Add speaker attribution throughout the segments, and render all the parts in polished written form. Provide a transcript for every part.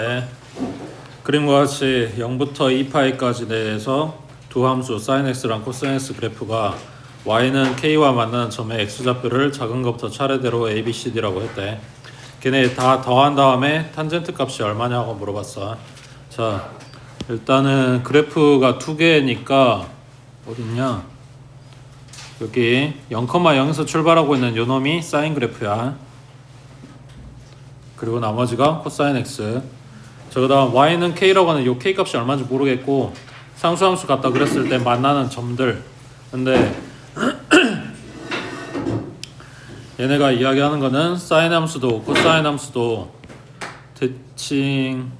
Speaker 1: 네. 그림과 같이 0부터 2파이까지 내에서 두 함수 sin x랑 cos x 그래프가 y는 k와 만나는 점의 x좌표를 작은 것부터 차례대로 a, b, c, d라고 했대. 걔네 다 더한 다음에 탄젠트 값이 얼마냐고 물어봤어. 자, 일단은 그래프가 두 개니까 어딨냐? 여기 0,0에서 출발하고 있는 요 놈이 sin 그래프야. 그리고 나머지가 cos x. 자, 그 다음 y는 k라고 하는 요 k 값이 얼마인지 모르겠고 상수함수 같다 그랬을 때 만나는 점들. 근데 얘네가 이야기하는 거는 사인 함수도 코사인 함수도 대칭이고,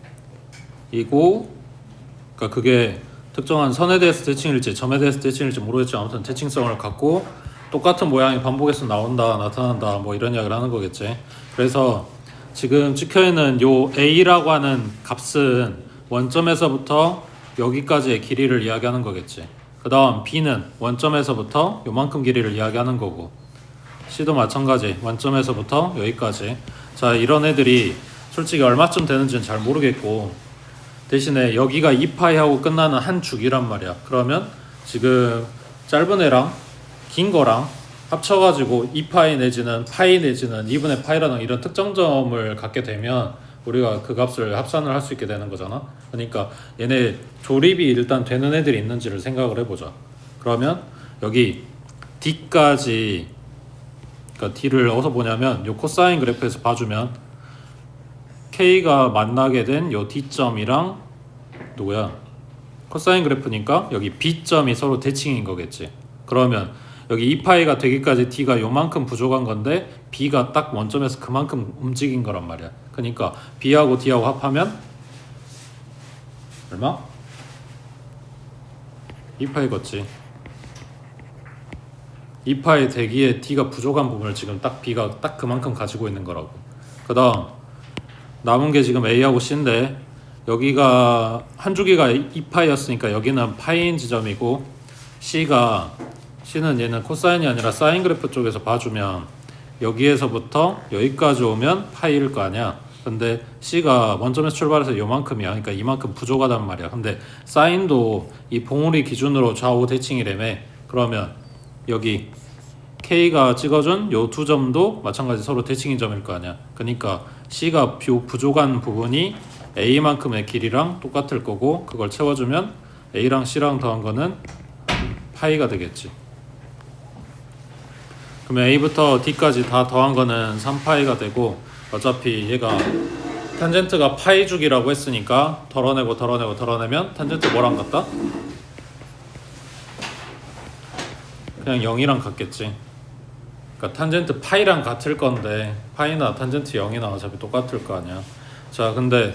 Speaker 1: 그러니까 그게 특정한 선에 대해서 대칭일지 점에 대해서 대칭일지 모르겠지만 아무튼 대칭성을 갖고 똑같은 모양이 반복해서 나온다, 나타난다, 뭐 이런 이야기를 하는 거겠지. 그래서 지금 찍혀있는 요 a라고 하는 값은 원점에서부터 여기까지의 길이를 이야기하는 거겠지. 그 다음 b는 원점에서부터 요만큼 길이를 이야기하는 거고, c도 마찬가지 원점에서부터 여기까지. 자, 이런 애들이 솔직히 얼마쯤 되는지는 잘 모르겠고 대신에 여기가 2파이하고 끝나는 한 주기란 말이야. 그러면 지금 짧은 애랑 긴 거랑 합쳐가지고 2파이 내지는 파이 내지는 2분의 파이라는 이런 특정점을 갖게 되면 우리가 그 값을 합산을 할 수 있게 되는 거잖아. 그러니까 얘네 조립이 일단 되는 애들이 있는지를 생각을 해보자. 그러면 여기 D까지, 그러니까 D를 어디서 보냐면 요 코사인 그래프에서 봐주면 K가 만나게 된 요 D점이랑 누구야? 코사인 그래프니까 여기 B점이 서로 대칭인 거겠지. 그러면 여기 2파이가 되기까지 D가 요만큼 부족한 건데 B가 딱 원점에서 그만큼 움직인 거란 말이야. 그러니까 B하고 D하고 합하면 얼마? 2파이겠지. 2파이 되기에 D가 부족한 부분을 지금 딱 B가 딱 그만큼 가지고 있는 거라고. 그 다음 남은 게 지금 A하고 C인데 여기가 한 주기가 2파이였으니까 여기는 파이인 지점이고, C는 얘는 코사인이 아니라 사인 그래프 쪽에서 봐주면 여기에서부터 여기까지 오면 파이일 거 아니야. 근데 C가 원점에서 출발해서 요만큼이야. 그러니까 이만큼 부족하단 말이야. 근데 사인도 이 봉우리 기준으로 좌우 대칭이라며. 그러면 여기 K가 찍어준 요 두 점도 마찬가지 서로 대칭인 점일 거 아니야. 그러니까 C가 부족한 부분이 A만큼의 길이랑 똑같을 거고, 그걸 채워주면 A랑 C랑 더한 거는 파이가 되겠지. 그러면 A부터 D까지 다 더한 거는 3파이가 되고, 어차피 얘가 탄젠트가 파이 주기라고 했으니까 덜어내면 탄젠트 뭐랑 같다? 그냥 0이랑 같겠지. 그러니까 탄젠트 파이랑 같을 건데 파이나 탄젠트 0이나 어차피 똑같을 거 아니야. 자, 근데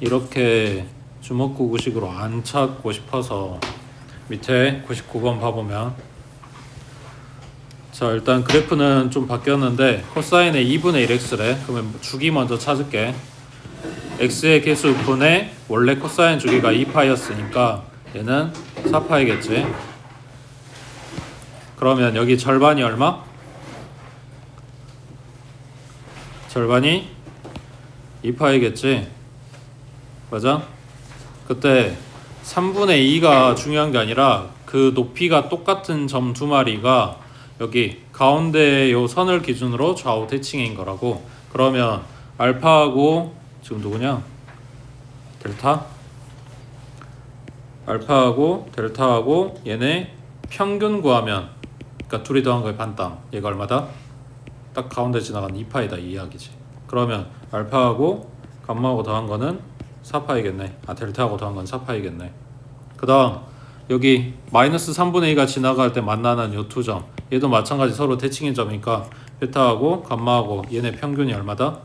Speaker 1: 이렇게 주먹구구식으로 안 찾고 싶어서 밑에 99번 봐보면, 자, 일단 그래프는 좀 바뀌었는데 코사인의 2분의 1x래. 그러면 주기 먼저 찾을게. x의 개수 분의 원래 코사인 주기가 2파이였으니까 얘는 4파이겠지. 그러면 여기 절반이 얼마? 절반이 2파이겠지. 맞아? 그때 3분의 2가 중요한 게 아니라 그 높이가 똑같은 점 두 마리가 여기 가운데 요 선을 기준으로 좌우 대칭인 거라고. 그러면 알파하고 지금 누구냐? 델타? 알파하고 델타하고 얘네 평균 구하면, 그러니까 둘이 더한 거의 반땅. 얘가 얼마다? 딱 가운데 지나간 2파이다 이 이야기지. 그러면 알파하고 감마하고 더한 거는 4파이겠네. 델타하고 더한 건 4파이겠네. 그 다음 여기 마이너스 3분의 2가 지나갈 때 만나는 요 두 점, 얘도 마찬가지 서로 대칭인 점이니까 베타하고 감마하고 얘네 평균이 얼마다?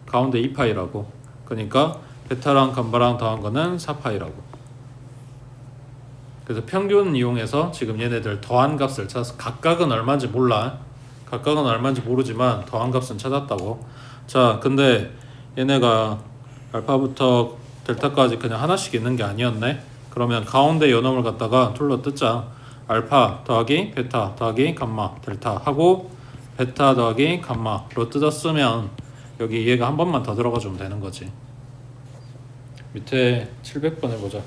Speaker 1: 가운데 2파이라고. 그러니까 베타랑 감마랑 더한 거는 4파이라고. 그래서 평균 이용해서 지금 얘네들 더한 값을 찾아서 각각은 얼마인지 몰라. 각각은 얼마인지 모르지만 더한 값은 찾았다고. 자, 근데 얘네가 알파부터 델타까지 그냥 하나씩 있는 게 아니었네. 그러면 가운데 요놈을 갖다가 둘러 뜯자. 알파 더하기 베타 더하기 감마 델타 하고 베타 더하기 감마로 뜯었으면 여기 얘가 한 번만 더 들어가 주면 되는 거지. 밑에 700번 해보자.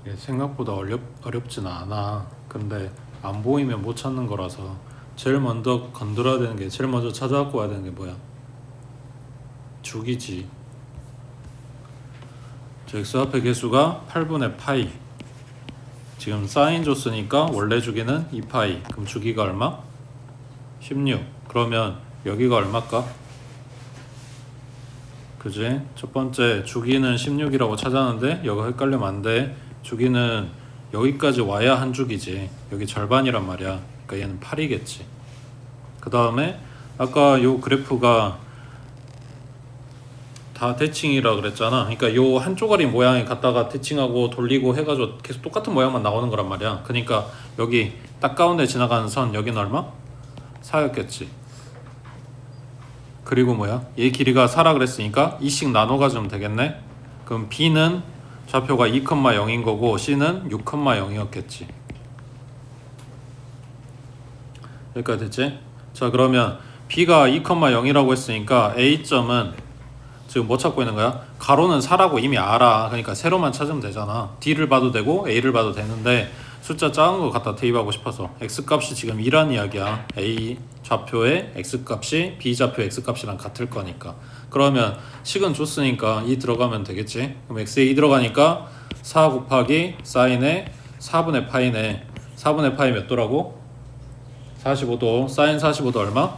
Speaker 1: 이게 생각보다 어렵진 않아. 근데 안 보이면 못 찾는 거라서 제일 먼저 건드려야 되는 게, 제일 먼저 찾아갖고 와야 되는 게 뭐야? 주기지. 저 x좌표 개수가 8분의 파이. 지금 사인 줬으니까 원래 주기는 2파이. 그럼 주기가 얼마? 16. 그러면 여기가 얼마일까? 그지? 첫 번째 주기는 16이라고 찾았는데 여기 헷갈리면 안 돼. 주기는 여기까지 와야 한 주기지. 여기 절반이란 말이야. 그러니까 얘는 8이겠지. 그 다음에 아까 요 그래프가 다 대칭이라 그랬잖아. 그러니까 요 한 쪼가리 모양이 갖다가 대칭하고 돌리고 해가지고 계속 똑같은 모양만 나오는 거란 말이야. 그러니까 여기 딱 가운데 지나가는 선 여기는 얼마? 4였겠지. 그리고 뭐야? 얘 길이가 4라 그랬으니까 2씩 나눠 가지면 되겠네. 그럼 B는 좌표가 2,0인 거고 C는 6,0이었겠지. 여기까지 됐지? 자, 그러면 B가 2,0이라고 했으니까 A점은 지금 뭐 찾고 있는 거야? 가로는 4라고 이미 알아. 그러니까 세로만 찾으면 되잖아. D를 봐도 되고 A를 봐도 되는데 숫자 작은 거 갖다 대입하고 싶어서 X값이 지금 2란 이야기야. A 좌표의 X값이 B 좌표 X값이랑 같을 거니까. 그러면 식은 줬으니까 2 들어가면 되겠지. 그럼 X에 2 들어가니까 4 곱하기 사인의 4분의 파이네. 4분의 파이 몇 도라고? 45도. 사인 45도 얼마?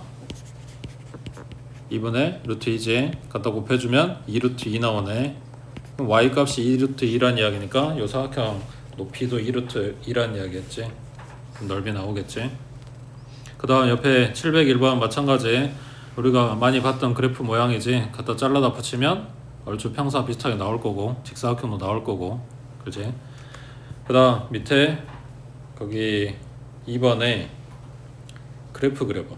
Speaker 1: 2분의 루트 2지. 갖다 곱해주면 2 루트 2 나오네. 그럼 y값이 2 루트 2란 이야기니까 요 사각형 높이도 2 루트 2란 이야기겠지. 넓이 나오겠지. 그 다음 옆에 701번 마찬가지. 우리가 많이 봤던 그래프 모양이지. 갖다 잘라다 붙이면 얼추 평사 비슷하게 나올 거고 직사각형도 나올 거고. 그지? 그 다음 밑에 거기 2번에 그래프 그려봐.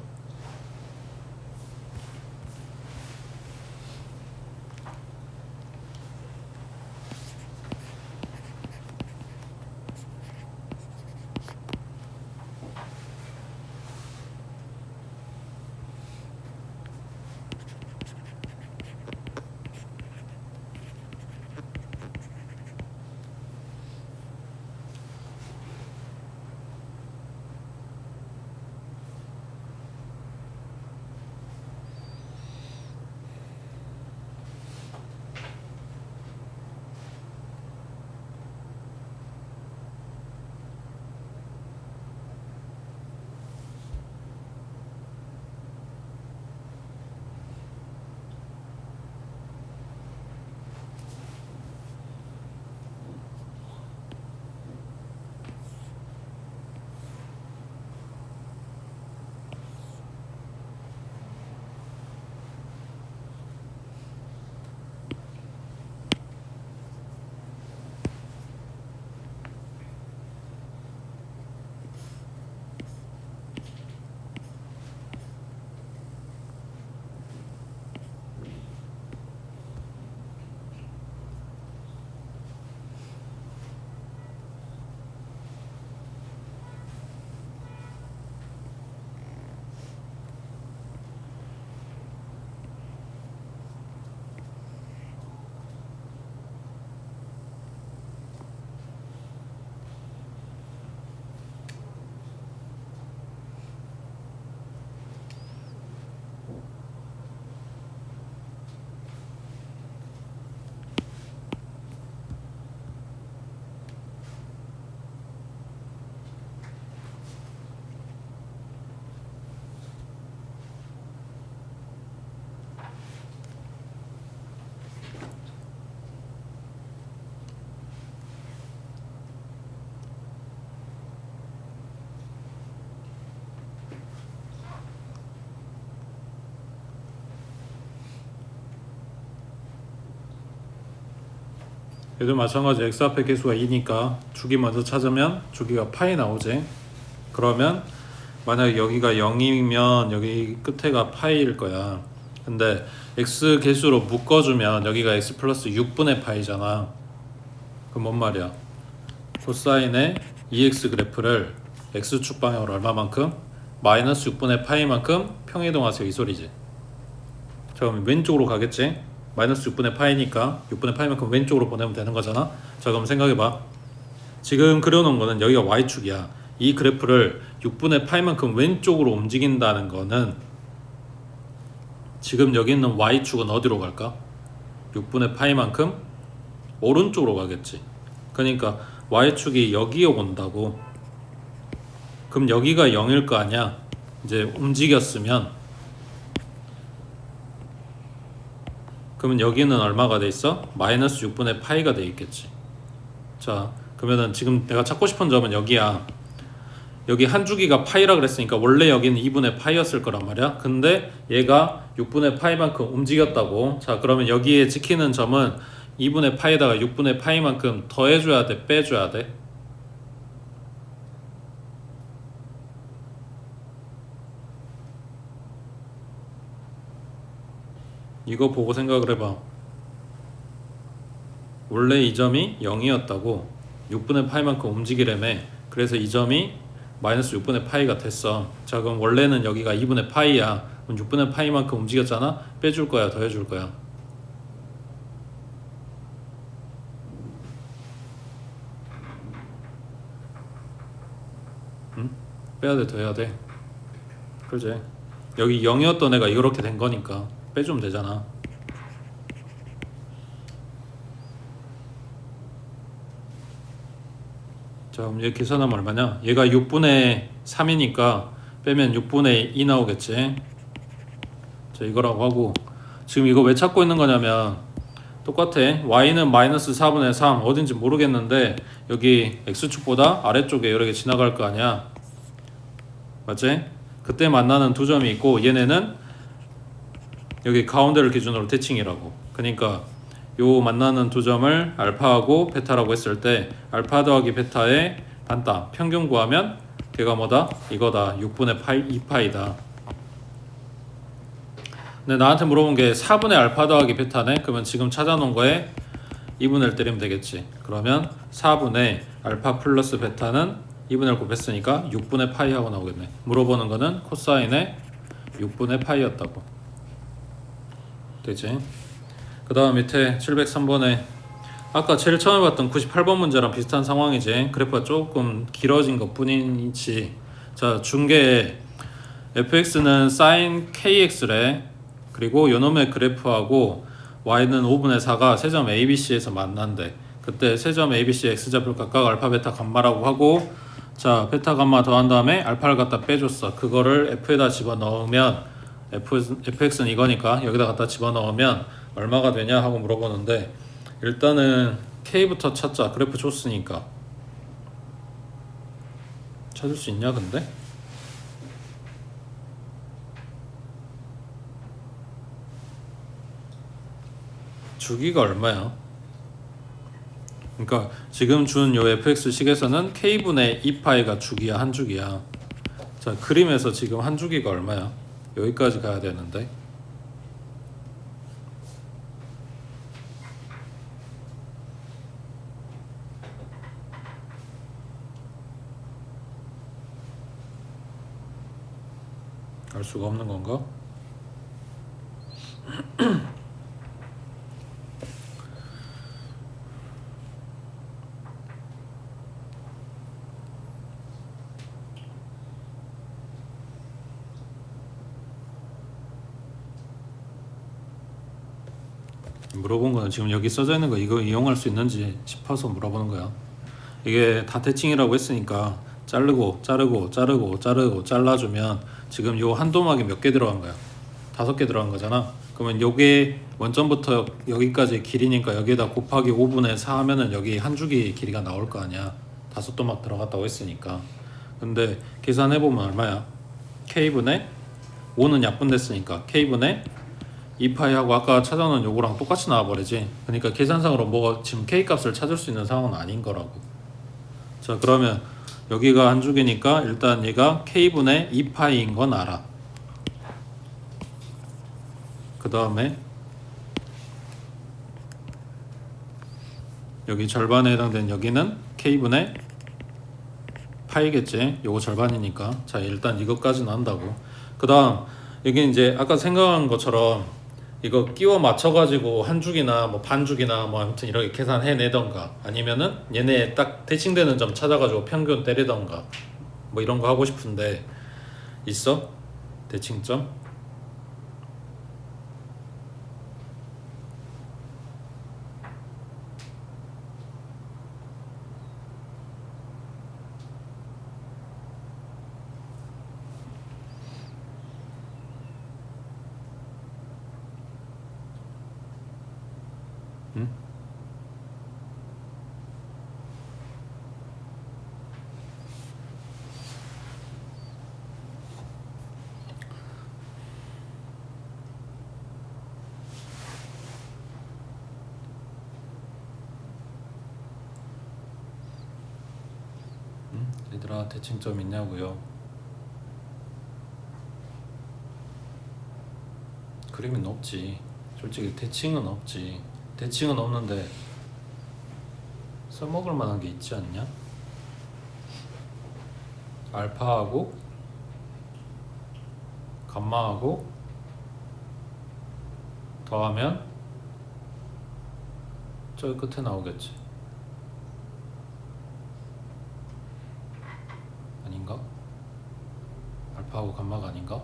Speaker 1: 얘도 마찬가지 x 앞에 개수가 2니까 주기 먼저 찾으면 주기가 파이 나오지. 그러면 만약에 여기가 0이면 여기 끝에가 파이일 거야. 근데 x 개수로 묶어주면 여기가 x 플러스 6분의 파이잖아. 그럼 뭔 말이야? 코사인의 2x 그래프를 x축 방향으로 얼마만큼? 마이너스 6분의 파이만큼 평이동하세요 이 소리지. 자 그럼 왼쪽으로 가겠지? 마이너스 6분의 파이니까 6분의 파이만큼 왼쪽으로 보내면 되는 거잖아. 자 그럼 생각해봐. 지금 그려놓은 거는 여기가 y축이야. 이 그래프를 6분의 파이만큼 왼쪽으로 움직인다는 거는 지금 여기 있는 y축은 어디로 갈까? 6분의 파이만큼 오른쪽으로 가겠지. 그러니까 y축이 여기에 온다고. 그럼 여기가 0일 거 아니야. 이제 움직였으면 그러면 여기는 얼마가 돼 있어? 마이너스 6분의 파이가 돼 있겠지. 자 그러면은 지금 내가 찾고 싶은 점은 여기야. 여기 한 주기가 파이라 그랬으니까 원래 여기는 2분의 파이였을 거란 말이야. 근데 얘가 6분의 파이만큼 움직였다고. 자 그러면 여기에 지키는 점은 2분의 파이에다가 6분의 파이만큼 더해줘야 돼, 빼줘야 돼? 이거 보고 생각을 해봐. 원래 이 점이 0이었다고. 6분의 파이만큼 움직이려면. 그래서 이 점이 마이너스 6분의 파이가 됐어. 자 그럼 원래는 여기가 2분의 파이야. 그럼 6분의 파이만큼 움직였잖아. 빼줄 거야, 더해줄 거야? 응? 빼야 돼, 더해야 돼. 그렇지. 여기 0이었던 애가 이렇게 된 거니까 빼주면 되잖아. 자 그럼 얘 계산하면 얼마냐? 얘가 6분의 3이니까 빼면 6분의 2 나오겠지. 자 이거라고 하고 지금 이거 왜 찾고 있는 거냐면 똑같아. y는 마이너스 4분의 3 어딘지 모르겠는데 여기 x축보다 아래쪽에 여러 개 지나갈 거 아니야. 맞지? 그때 만나는 두 점이 있고 얘네는 여기 가운데를 기준으로 대칭이라고. 그러니까 요 만나는 두 점을 알파하고 베타라고 했을 때 알파 더하기 베타의 단타 평균 구하면 걔가 뭐다? 이거다. 6분의 파이 2파이다. 근데 나한테 물어본 게 4분의 알파 더하기 베타네. 그러면 지금 찾아놓은 거에 2분의 1 때리면 되겠지. 그러면 4분의 알파 플러스 베타는 2분의 1 곱했으니까 6분의 파이 하고 나오겠네. 물어보는 거는 코사인의 6분의 파이였다고. 되지? 그 다음 밑에 703번에 아까 제일 처음에 봤던 98번 문제랑 비슷한 상황이지. 그래프가 조금 길어진 것 뿐이지. 자 중계에 fx는 sin kx래. 그리고 요놈의 그래프하고 y는 5분의 4가 세점 ABC에서 만난대. 그때 세점 ABC x좌표 각각 알파 베타 감마라고 하고 자 베타 감마 더한 다음에 알파를 갖다 빼줬어. 그거를 f에다 집어넣으면 fx는 이거니까 여기다 갖다 집어넣으면 얼마가 되냐 하고 물어보는데 일단은 k부터 찾자. 그래프 줬으니까 찾을 수 있냐 근데? 주기가 얼마야? 그러니까 지금 준 요 fx 식에서는 k분의 2파이가 주기야. 한 주기야. 자 그림에서 지금 한 주기가 얼마야? 여기까지 가야 되는데 알 수가 없는 건가? 물어본 거는 지금 여기 써져 있는 거 이거 이용할 수 있는지 싶어서 물어보는 거야. 이게 다 대칭이라고 했으니까 자르고 잘라주면 지금 요 한도막이 몇 개 들어간 거야? 5개 들어간 거잖아. 그러면 요게 원점부터 여기까지 길이니까 여기에다 곱하기 5분의 4 하면은 여기 한 주기 길이가 나올 거 아니야. 5도막 들어갔다고 했으니까. 근데 계산해보면 얼마야? k분의 5는 약분됐으니까 k분의 2파이하고 아까 찾아놓은 요거랑 똑같이 나와버리지. 그러니까 계산상으로 뭐가 지금 K 값을 찾을 수 있는 상황은 아닌 거라고. 자, 그러면 여기가 한 주기니까 일단 얘가 K분의 2파이인 건 알아. 그 다음에 여기 절반에 해당되는 여기는 K분의 파이겠지. 요거 절반이니까. 자, 일단 이것까지는 안다고. 그 다음 여기 이제 아까 생각한 것처럼 이거 끼워 맞춰가지고 한 주기나 뭐 반 주기나 뭐 아무튼 이렇게 계산해내던가 아니면은 얘네 딱 대칭되는 점 찾아가지고 평균 때리던가 뭐 이런 거 하고 싶은데 있어? 대칭점? 응? 응? 얘들아 대칭점 있냐고요? 그림은 없지. 솔직히 대칭은 없지. 대칭은 없는데 써먹을 만한 게 있지 않냐? 알파하고 감마하고 더하면 저기 끝에 나오겠지. 아닌가? 알파하고 감마가 아닌가?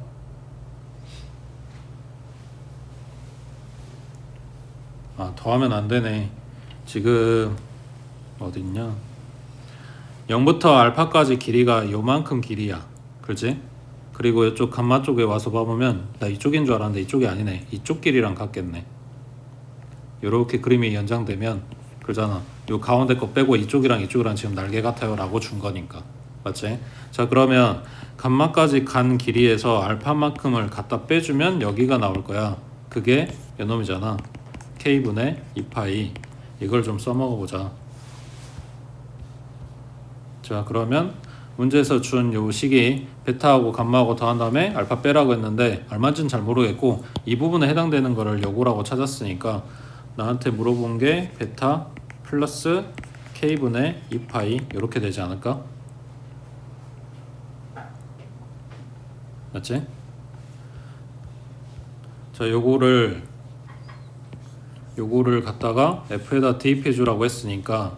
Speaker 1: 아, 더하면 안 되네. 지금 어디 있냐? 0부터 알파까지 길이가 요만큼 길이야. 그렇지? 그리고 이쪽 감마 쪽에 와서 봐보면 나 이쪽인 줄 알았는데 이쪽이 아니네. 이쪽 길이랑 같겠네. 요렇게 그림이 연장되면 그러잖아. 요 가운데 거 빼고 이쪽이랑 이쪽이랑 지금 날개 같아요 라고 준 거니까. 맞지? 자, 그러면 감마까지 간 길이에서 알파만큼을 갖다 빼주면 여기가 나올 거야. 그게 요놈이잖아. K분의 2파이. 이걸 좀 써먹어 보자. 자, 그러면 문제에서 준 요 식이 베타하고 감마하고 더한 다음에 알파 빼라고 했는데 얼마인지는 잘 모르겠고 이 부분에 해당되는 거를 요거라고 찾았으니까 나한테 물어본 게 베타 플러스 K분의 2파이 이렇게 되지 않을까? 맞지? 자, 요거를 갖다가 F에다 대입해 주라고 했으니까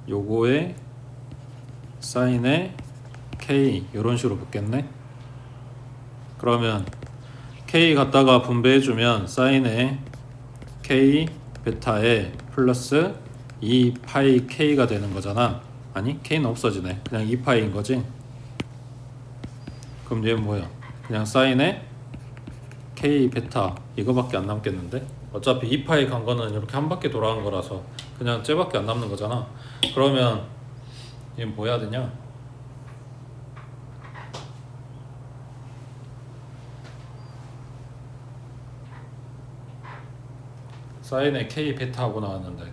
Speaker 1: 요거에 사인에 K 이런 식으로 붙겠네. 그러면 K 갖다가 분배해 주면 사인에 K 베타에 플러스 2파이 K가 되는 거잖아. 아니 K는 없어지네. 그냥 2파이인 거지. 그럼 얘는 뭐야? 그냥 사인에 K 베타 이거밖에 안 남겠는데? 어차피 2파이 간 거는 이렇게 한 바퀴 돌아간 거라서 그냥 쟤밖에 안 남는 거잖아. 그러면 얘는 뭐 해야 되냐? 사인에 K 베타 하고 나왔는데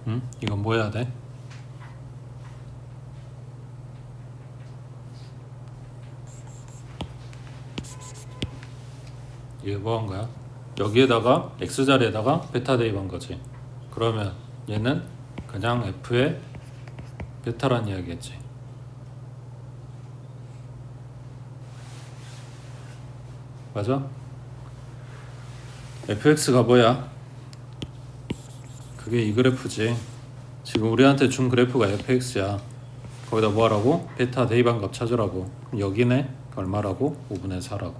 Speaker 1: 응? 이건 뭐 해야 돼? 이게 뭐 한 거야? 여기에다가 X자리에다가 베타 대입한 거지. 그러면 얘는 그냥 F의 베타란 이야기겠지. 맞아? fx가 뭐야? 그게 이 그래프지. 지금 우리한테 준 그래프가 fx야. 거기다 뭐 하라고? 베타 대입한 값 찾으라고. 그럼 여기네 얼마라고? 5분의 4라고.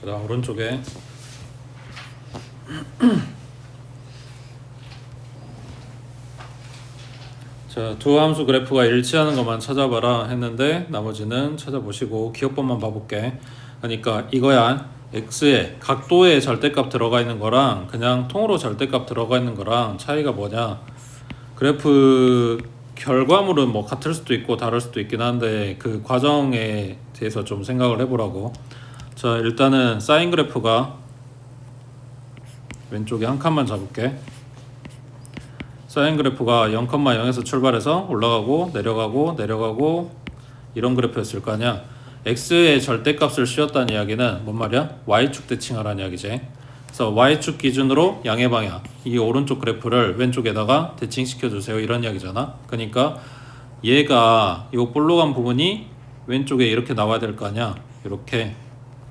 Speaker 1: 그 다음 오른쪽에 자, 두 함수 그래프가 일치하는 것만 찾아봐라 했는데 나머지는 찾아보시고 기억법만 봐볼게. 그러니까 이거야. x에 각도에 절대값 들어가 있는 거랑 그냥 통으로 절대값 들어가 있는 거랑 차이가 뭐냐. 그래프 결과물은 뭐 같을 수도 있고 다를 수도 있긴 한데 그 과정에 대해서 좀 생각을 해보라고. 자, 일단은 사인 그래프가 왼쪽에 한 칸만 잡을게. 사인 그래프가 0,0에서 출발해서 올라가고 내려가고 내려가고 이런 그래프였을 거 아니야. x의 절대값을 씌웠다는 이야기는 뭔 말이야? y축 대칭하라는 이야기지. 그래서 y축 기준으로 양의 방향, 이 오른쪽 그래프를 왼쪽에다가 대칭시켜 주세요 이런 이야기잖아. 그러니까 얘가 이 볼록한 부분이 왼쪽에 이렇게 나와야 될 거 아니야. 이렇게,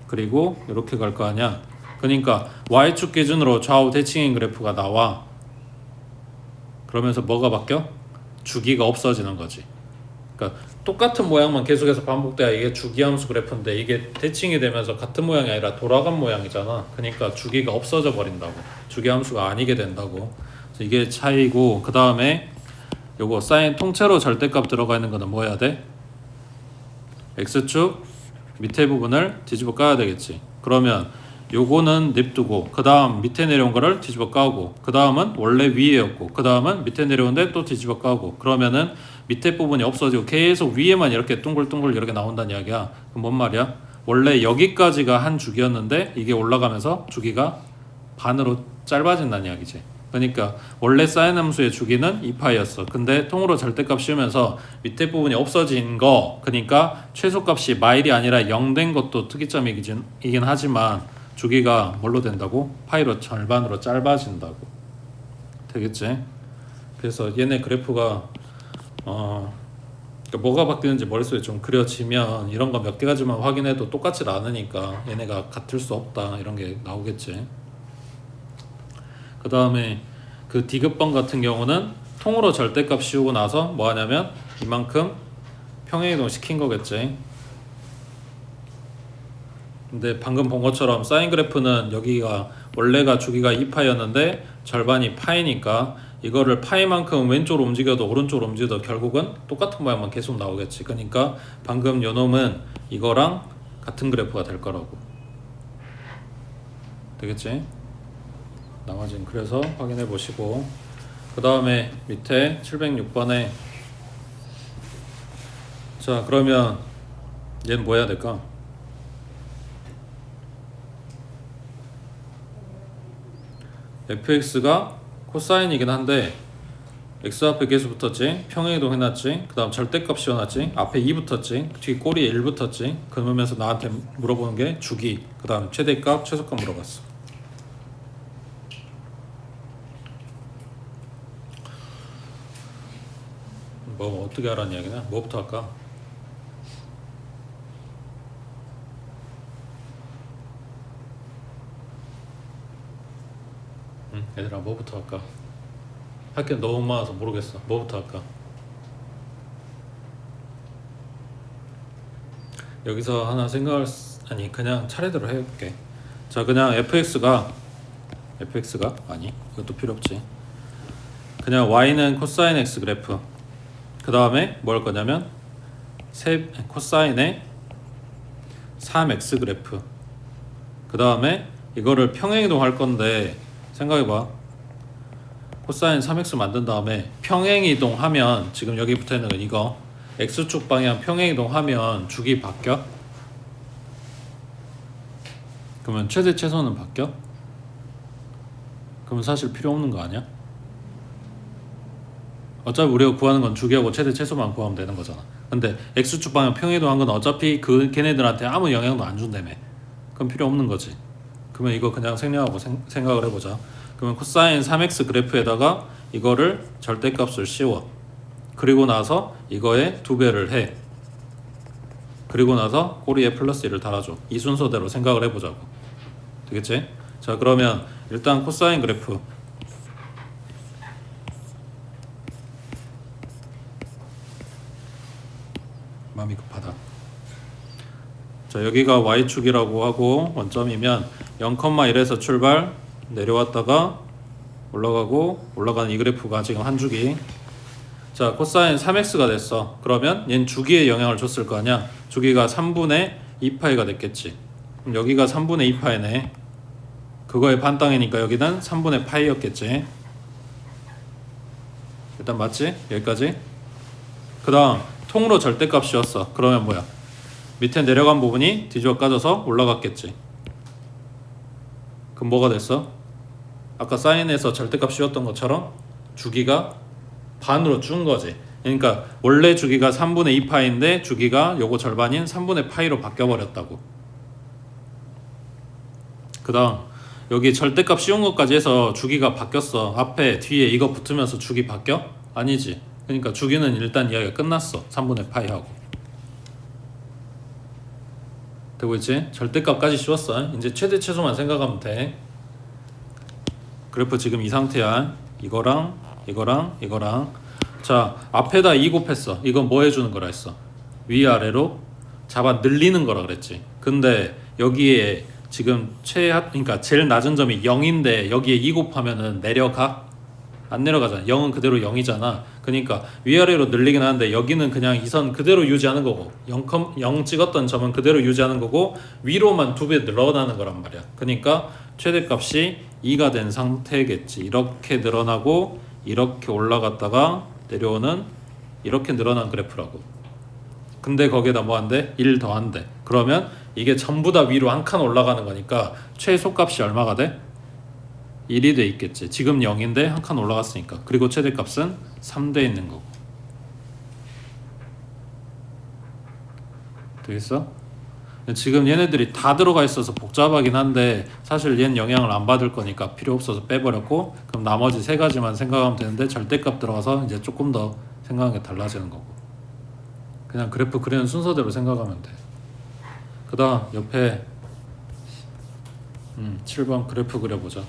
Speaker 1: 그리고 이렇게 갈 거 아니야. 그러니까 y축 기준으로 좌우 대칭인 그래프가 나와. 그러면서 뭐가 바뀌어? 주기가 없어지는 거지. 그러니까 똑같은 모양만 계속해서 반복돼야 이게 주기함수 그래프인데 이게 대칭이 되면서 같은 모양이 아니라 돌아간 모양이잖아. 그러니까 주기가 없어져 버린다고. 주기함수가 아니게 된다고. 그래서 이게 차이고, 그 다음에 요거 사인 통째로 절대값 들어가 있는 거는 뭐 해야 돼? x축 밑에 부분을 뒤집어 까야 되겠지. 그러면 요거는 냅두고 그 다음 밑에 내려온 거를 뒤집어 까고 그 다음은 원래 위에였고 그 다음은 밑에 내려온데 또 뒤집어 까고 그러면은 밑에 부분이 없어지고 계속 위에만 이렇게 둥글둥글 이렇게 나온다는 이야기야. 그럼 뭔 말이야? 원래 여기까지가 한 주기였는데 이게 올라가면서 주기가 반으로 짧아진다는 이야기지. 그러니까 원래 사인 함수의 주기는 2파이였어. 근데 통으로 절대값 씌우면서 밑에 부분이 없어진 거, 그러니까 최소값이 마일이 아니라 0 된 것도 특이점이긴 하지만 주기가 뭘로 된다고? 파이로 절반으로 짧아진다고. 되겠지? 그래서 얘네 그래프가 그러니까 뭐가 바뀌는지 머릿속에 좀 그려지면 이런 거 몇 개 가지만 확인해도 똑같지 않으니까 얘네가 같을 수 없다 이런 게 나오겠지. 그 다음에 그 디귿번 같은 경우는 통으로 절대값 씌우고 나서 뭐 하냐면 이만큼 평행이동 시킨 거겠지. 근데 방금 본 것처럼 사인 그래프는 여기가 원래가 주기가 2파이였는데 절반이 파이니까 이거를 파이만큼 왼쪽으로 움직여도 오른쪽으로 움직여도 결국은 똑같은 모양만 계속 나오겠지. 그러니까 방금 요 놈은 이거랑 같은 그래프가 될 거라고. 되겠지? 나머지는 그래서 확인해 보시고, 그 다음에 밑에 706번에 자, 그러면 얘는 뭐 해야 될까? fx가 코사인이긴 한데 x 앞에 계수 붙었지, 평행이동 해놨지, 그 다음 절대값 씌워놨지, 앞에 2 붙었지, 뒤 꼬리에 1 붙었지. 그러면서 나한테 물어보는 게 주기, 그 다음 최대값, 최소값 물어봤어. 뭐 어떻게 하라는 이야기냐? 뭐부터 할까? 얘들아 뭐부터 할까? 할 게 너무 많아서 모르겠어. 뭐부터 할까? 여기서 하나 생각을 아니 그냥 차례대로 해볼게. 자, 그냥 fx가 아니 이것도 필요 없지. 그냥 y는 코사인 x 그래프, 그 다음에 뭐 할 거냐면 코사인의 3x 그래프, 그 다음에 이거를 평행이동 할 건데 생각해봐. 코사인 3x 만든 다음에 평행이동 하면 지금 여기 붙어있는 건 이거 x축 방향 평행이동 하면 주기 바뀌어? 그러면 최대 최소는 바뀌어? 그러면 사실 필요 없는 거 아니야? 어차피 우리가 구하는 건 주기하고 최대 최소만 구하면 되는 거잖아. 근데 x축 방향 평행이동 한 건 어차피 그 걔네들한테 아무 영향도 안 준다며. 그럼 필요 없는 거지. 그러면 이거 그냥 생략하고 생각을 해보자. 그러면 코사인 3x 그래프에다가 이거를 절대값을 씌워. 그리고 나서 이거에 2배를 해. 그리고 나서 꼬리에 플러스 1을 달아줘. 이 순서대로 생각을 해보자고. 되겠지? 자, 그러면 일단 코사인 그래프 마음이 급하다. 자, 여기가 y축이라고 하고 원점이면 0,1에서 출발 내려왔다가 올라가고 올라가는 이 그래프가 지금 한 주기. 자, 코사인 3x가 됐어. 그러면 얘는 주기에 영향을 줬을 거 아니야. 주기가 3분의 2파이가 됐겠지. 그럼 여기가 3분의 2파이네. 그거의 반땅이니까 여기는 3분의 파이였겠지. 일단 맞지? 여기까지. 그 다음 통으로 절대값이었어. 그러면 뭐야? 밑에 내려간 부분이 뒤집어 까져서 올라갔겠지. 그럼 뭐가 됐어? 아까 사인에서 절대값 씌웠던 것처럼 주기가 반으로 준 거지. 그러니까 원래 주기가 3분의 2파인데 주기가 요거 절반인 3분의 파이로 바뀌어버렸다고. 그 다음 여기 절대값 씌운 것까지 해서 주기가 바뀌었어. 앞에 뒤에 이거 붙으면서 주기 바뀌어? 아니지. 그러니까 주기는 일단 이야기가 끝났어. 3분의 파이하고. 되고 있지? 절대값까지 씌웠어. 이제 최대 최소만 생각하면 돼. 그래프 지금 이 상태야. 이거랑 자, 앞에다 2 곱했어. 이건 뭐 해주는 거라 했어? 위아래로 잡아 늘리는 거라 그랬지. 근데 여기에 지금 그러니까 제일 낮은 점이 0인데 여기에 2 곱하면은 내려가? 안 내려가잖아. 0은 그대로 0이잖아. 그러니까 위아래로 늘리긴 하는데 여기는 그냥 이 선 그대로 유지하는 거고 0 찍었던 점은 그대로 유지하는 거고 위로만 2배 늘어나는 거란 말이야. 그러니까 최대값이 2가 된 상태겠지. 이렇게 늘어나고 이렇게 올라갔다가 내려오는 이렇게 늘어난 그래프라고. 근데 거기에다 뭐 한대? 1 더한대. 그러면 이게 전부 다 위로 한 칸 올라가는 거니까 최소값이 얼마가 돼? 1이 돼 있겠지. 지금 0인데 한 칸 올라갔으니까. 그리고 최대값은 3돼 있는 거고. 되겠어? 지금 얘네들이 다 들어가 있어서 복잡하긴 한데 사실 얘는 영향을 안 받을 거니까 필요 없어서 빼버렸고, 그럼 나머지 세 가지만 생각하면 되는데 절대값 들어가서 이제 조금 더 생각하는 게 달라지는 거고. 그냥 그래프 그리는 순서대로 생각하면 돼. 그 다음 옆에 7번 그래프 그려보자.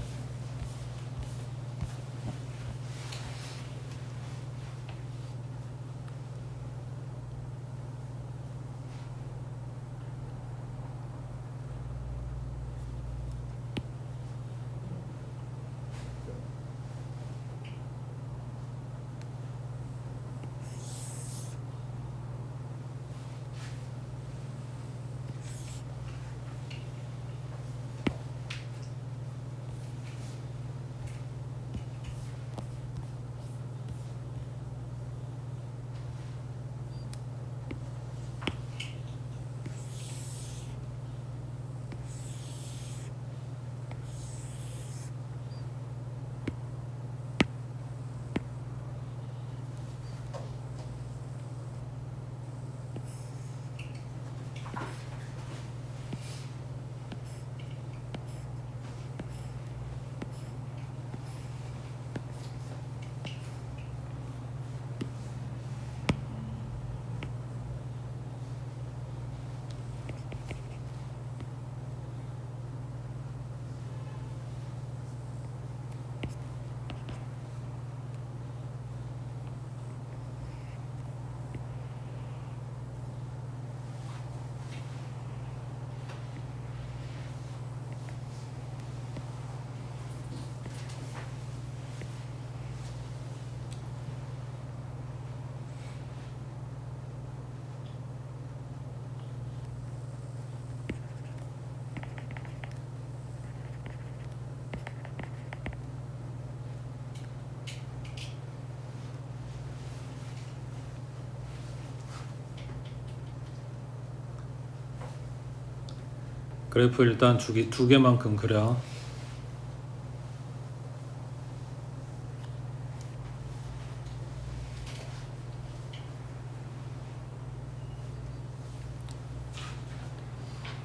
Speaker 1: 그래프 일단 주기 2개만큼 그려.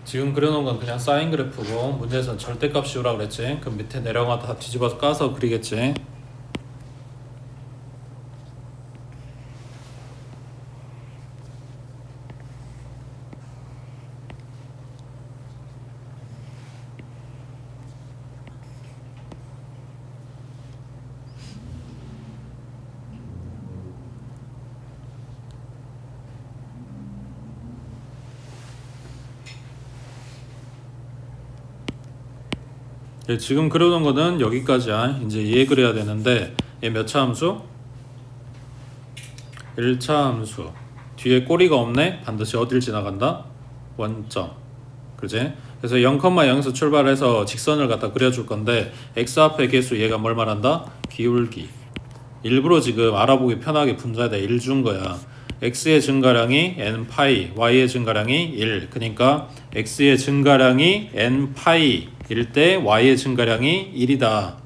Speaker 1: 지금 그려놓은 건 그냥 사인 그래프고 문제에서는 절대값 씌우라 그랬지. 그럼 밑에 내려가 다 뒤집어서 까서 그리겠지. 지금 그려놓은 거는 여기까지야. 이제 얘 그려야 되는데 얘 몇 차 함수? 1차 함수 뒤에 꼬리가 없네? 반드시 어딜 지나간다? 원점. 그지? 그래서 0,0에서 출발해서 직선을 갖다 그려줄 건데 x 앞에 개수 얘가 뭘 말한다? 기울기. 일부러 지금 알아보기 편하게 분자에다 1 준 거야. x의 증가량이 n 파이, y의 증가량이 1. 그러니까 x의 증가량이 n 파이일 때 y의 증가량이 1이다.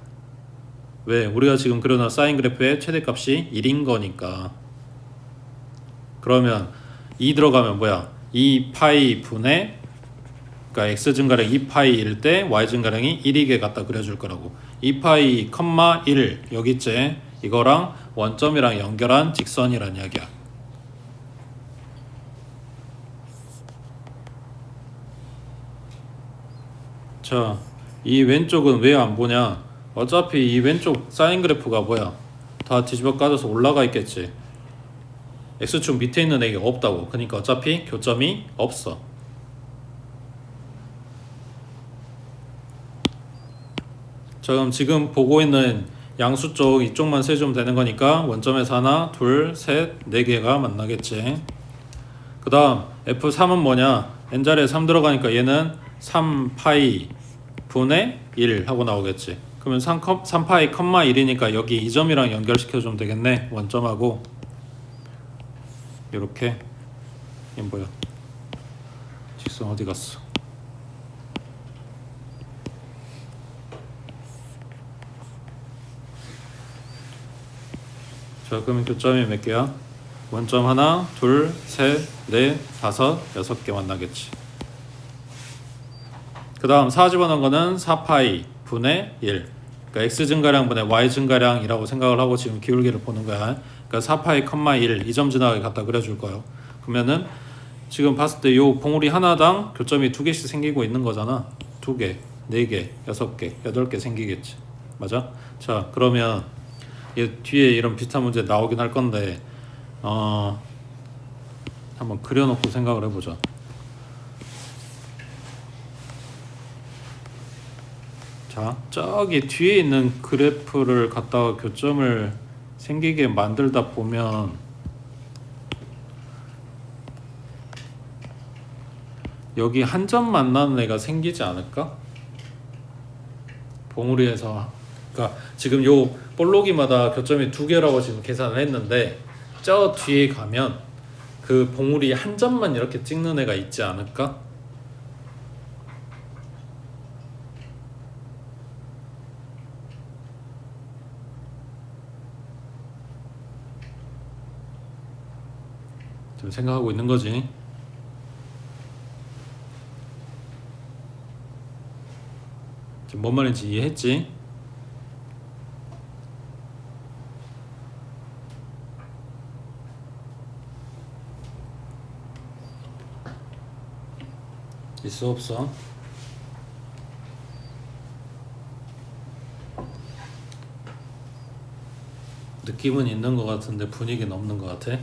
Speaker 1: 왜? 우리가 지금 그려놓은 사인 그래프의 최대값이 1인 거니까. 그러면 2 들어가면 뭐야? 2 파이 분의 그러니까 x 증가량 2 파이일 때 y 증가량이 1이게 갖다 그려줄 거라고. 2 파이, 1 여기 있지? 이거랑 원점이랑 연결한 직선이란 이야기야. 자, 이 왼쪽은 왜 안 보냐? 어차피 이 왼쪽 사인 그래프가 뭐야? 다 뒤집어 까져서 올라가 있겠지. x축 밑에 있는 애가 없다고. 그러니까 어차피 교점이 없어. 자, 그럼 지금 보고 있는 양수 쪽 이쪽만 세주면 되는 거니까 원점에서 하나, 둘, 셋, 네 개가 만나겠지. 그 다음 F3은 뭐냐? n자리에 3 들어가니까 얘는 3파이 분의 1 하고 나오겠지. 그러면 3파이, 1이니까 여기 이 점이랑 연결시켜주면 되겠네. 원점하고 이렇게. 얘 뭐야? 직선 어디 갔어? 자, 그러면 교점이 몇 개야? 원점 하나, 둘, 셋, 넷, 다섯, 6개 만나겠지. 그 다음 4 집어넣은 거는 4파이 분의 1. 그러니까 x 증가량 분의 y 증가량이라고 생각을 하고 지금 기울기를 보는 거야. 그러니까 4파이, 1 이 점 지나가게 갖다 그려줄 거예요. 그러면은 지금 봤을 때 요 봉우리 하나당 교점이 2개씩 생기고 있는 거잖아. 2개, 4개, 6개, 8개 생기겠지. 맞아? 자, 그러면 얘 뒤에 이런 비슷한 문제 나오긴 할 건데 한번 그려놓고 생각을 해보자. 자, 저기 뒤에 있는 그래프를 갖다가 교점을 생기게 만들다 보면 여기 한 점 만나는 애가 생기지 않을까? 봉우리에서. 그러니까 지금 요 볼록이마다 교점이 2개라고 지금 계산을 했는데 저 뒤에 가면 그 봉우리 한 점만 이렇게 찍는 애가 있지 않을까? 지금 생각하고 있는 거지. 지금 뭔 말인지 이해했지? 있어 없어? 느낌은 있는 것 같은데 분위기는 없는 것 같아.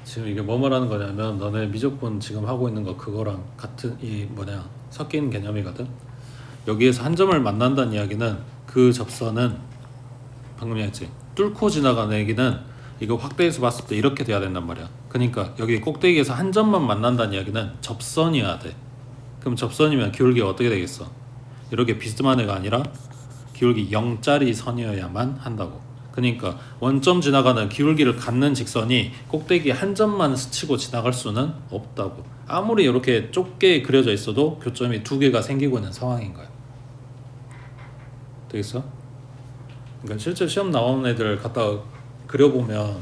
Speaker 1: 지금 이게 뭐 말하는 거냐면 너네 미적분 지금 하고 있는 거 그거랑 같은 이 뭐냐 섞인 개념이거든. 여기에서 한 점을 만난다는 이야기는 그 접선은 방금 얘기했지 뚫고 지나가는 얘기는 이거 확대해서 봤을 때 이렇게 돼야 된단 말이야. 그러니까 여기 꼭대기에서 한 점만 만난다는 이야기는 접선이어야 돼. 그럼 접선이면 기울기가 어떻게 되겠어? 이렇게 비스듬한 애가 아니라 기울기 0짜리 선이어야만 한다고. 그러니까 원점 지나가는 기울기를 갖는 직선이 꼭대기 한 점만 스치고 지나갈 수는 없다고. 아무리 이렇게 좁게 그려져 있어도 교점이 2개가 생기고 있는 상황인 거야. 되겠어? 그러니까 실제 시험 나오는 애들 갖다 그려보면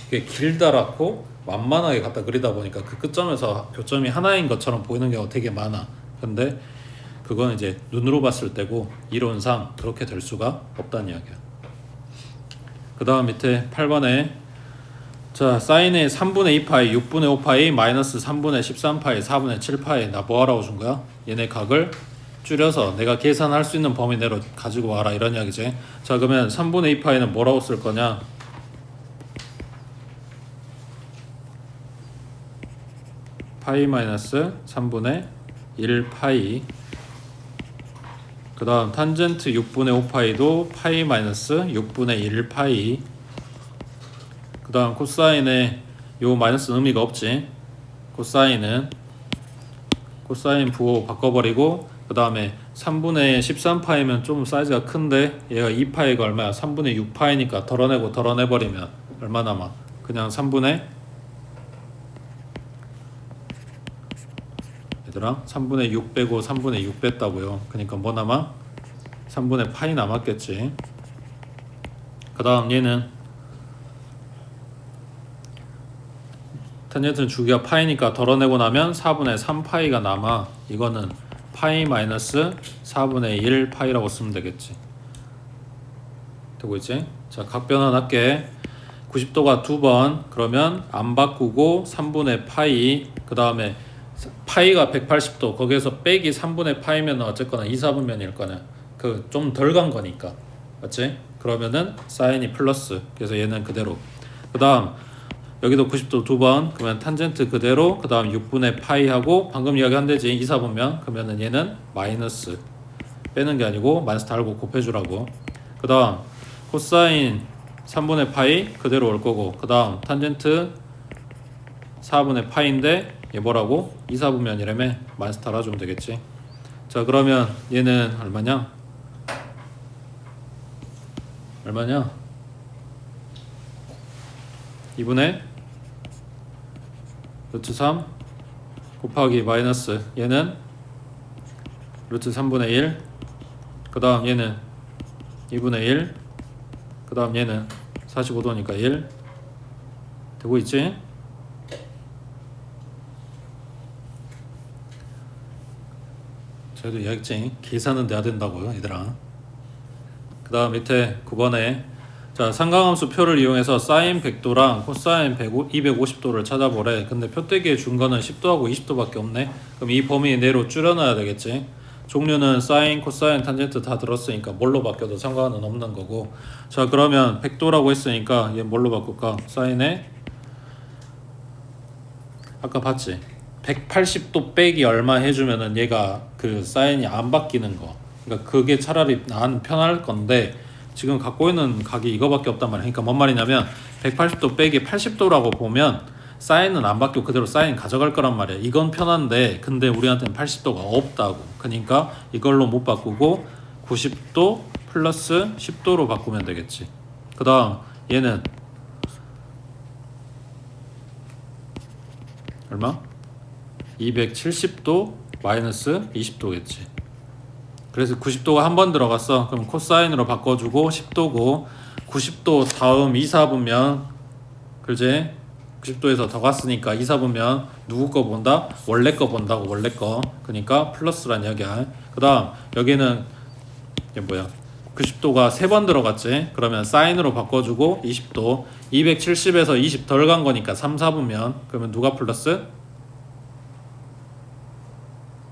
Speaker 1: 이게 길다랗고 완만하게 갖다 그리다 보니까 그 끝점에서 교점이 하나인 것처럼 보이는 경우가 되게 많아. 근데 그건 이제 눈으로 봤을 때고 이론상 그렇게 될 수가 없다는 이야기야. 그 다음 밑에 8번에 자 사인의 3분의 2파이, 6분의 5파이, 마이너스 3분의 13파이, 4분의 7파이 나 뭐하라고 준 거야? 얘네 각을 줄여서 내가 계산할 수 있는 범위 내로 가지고 와라 이런 이야기지. 자 그러면 3분의 2파이는 뭐라고 쓸 거냐? 파이 마이너스 3분의 1파이. 그 다음 탄젠트 6분의 5파이도 파이 마이너스 6분의 1파이. 그 다음 코사인에 요 마이너스는 의미가 없지. 코사인 부호 바꿔버리고 그 다음에 3분의 13파이면 좀 사이즈가 큰데 얘가 2파이가 얼마야? 3분의 6파이니까 덜어내버리면 얼마 남아? 그냥 3분의 6 빼고 3분의 6 뺐다고요. 그러니까 뭐 남아? 3분의 파이 남았겠지. 그 다음 얘는 탄젠트는 주기가 파이니까 덜어내고 나면 4분의 3파이가 남아. 이거는 파이 마이너스 4분의 1 파이라고 쓰면 되겠지. 되고 있지? 자, 각 변환할게. 90도가 2번 그러면 안 바꾸고 3분의 파이 그 다음에 파이가 180도 거기에서 빼기 3분의 파이면 어쨌거나 2, 4분면일 거냐. 그 좀 덜 간 거니까 맞지? 그러면은 사인이 플러스. 그래서 얘는 그대로. 그 다음 여기도 90도 2번 그러면 탄젠트 그대로. 그 다음 6분의 파이 하고 방금 이야기한 데지 2, 4분면 그러면은 얘는 마이너스. 빼는 게 아니고 마이너스 달고 곱해주라고. 그 다음 코사인 3분의 파이 그대로 올 거고 그 다음 탄젠트 4분의 파이인데 얘 뭐라고? 2, 4분면이라며 마이너스 달아주면 되겠지. 자 그러면 얘는 얼마냐? 2분의 루트 3 곱하기 마이너스 얘는 루트 3분의 1 그 다음 얘는 2분의 1 그 다음 얘는 45도니까 1 되고 있지? 저희도 이야기했지 계산은 돼야 된다고요 얘들아. 그 다음 밑에 9번에 자 삼각함수 표를 이용해서 사인 100도랑 코사인 250도를 찾아보래. 근데 표대기에 준 거는 10도하고 20도밖에 없네. 그럼 이 범위 내로 줄여놔야 되겠지. 종류는 사인, 코사인, 탄젠트 다 들었으니까 뭘로 바뀌어도 상관은 없는 거고. 자 그러면 100도라고 했으니까 얘 뭘로 바꿀까? 사인에 아까 봤지? 180도 빼기 얼마 해주면은 얘가 그 사인이 안 바뀌는 거. 그러니까 그게 차라리 나는 편할 건데 지금 갖고 있는 각이 이거밖에 없단 말이야. 그러니까 뭔 말이냐면 180도 빼기 80도라고 보면 사인은 안 바뀌고 그대로 사인 가져갈 거란 말이야. 이건 편한데 근데 우리한테는 80도가 없다고. 그러니까 이걸로 못 바꾸고 90도 플러스 10도로 바꾸면 되겠지. 그 다음 얘는 얼마? 270도 마이너스 20도겠지. 그래서 90도가 한 번 들어갔어. 그럼 코사인으로 바꿔주고 10도고 90도 다음 2, 4분면 그지? 90도에서 더 갔으니까 2, 4분면 누구 거 본다? 원래 거 본다고. 원래 거. 그러니까 플러스란 이야기야. 그 다음 여기는 이게 뭐야? 90도가 3번 들어갔지? 그러면 사인으로 바꿔주고 20도 270에서 20 덜 간 거니까 3, 4분면 그러면 누가 플러스?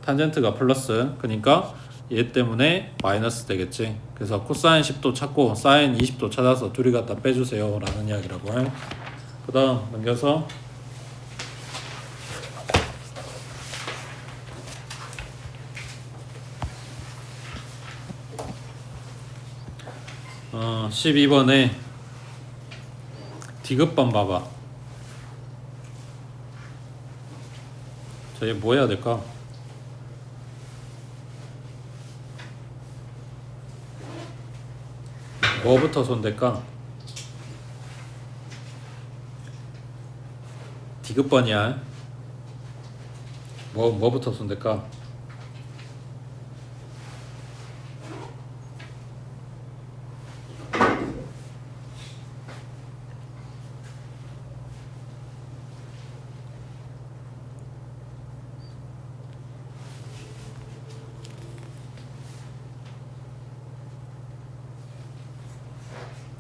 Speaker 1: 탄젠트가 플러스. 그러니까 얘 때문에 마이너스 되겠지. 그래서 코사인 10도 찾고 사인 20도 찾아서 둘이 갖다 빼주세요 라는 이야기라고 해. 그 다음 넘겨서 12번에 디귿번 봐봐. 자, 얘 뭐 해야 될까? 뭐부터 손댈까? 디귿번이야. 뭐부터 손댈까?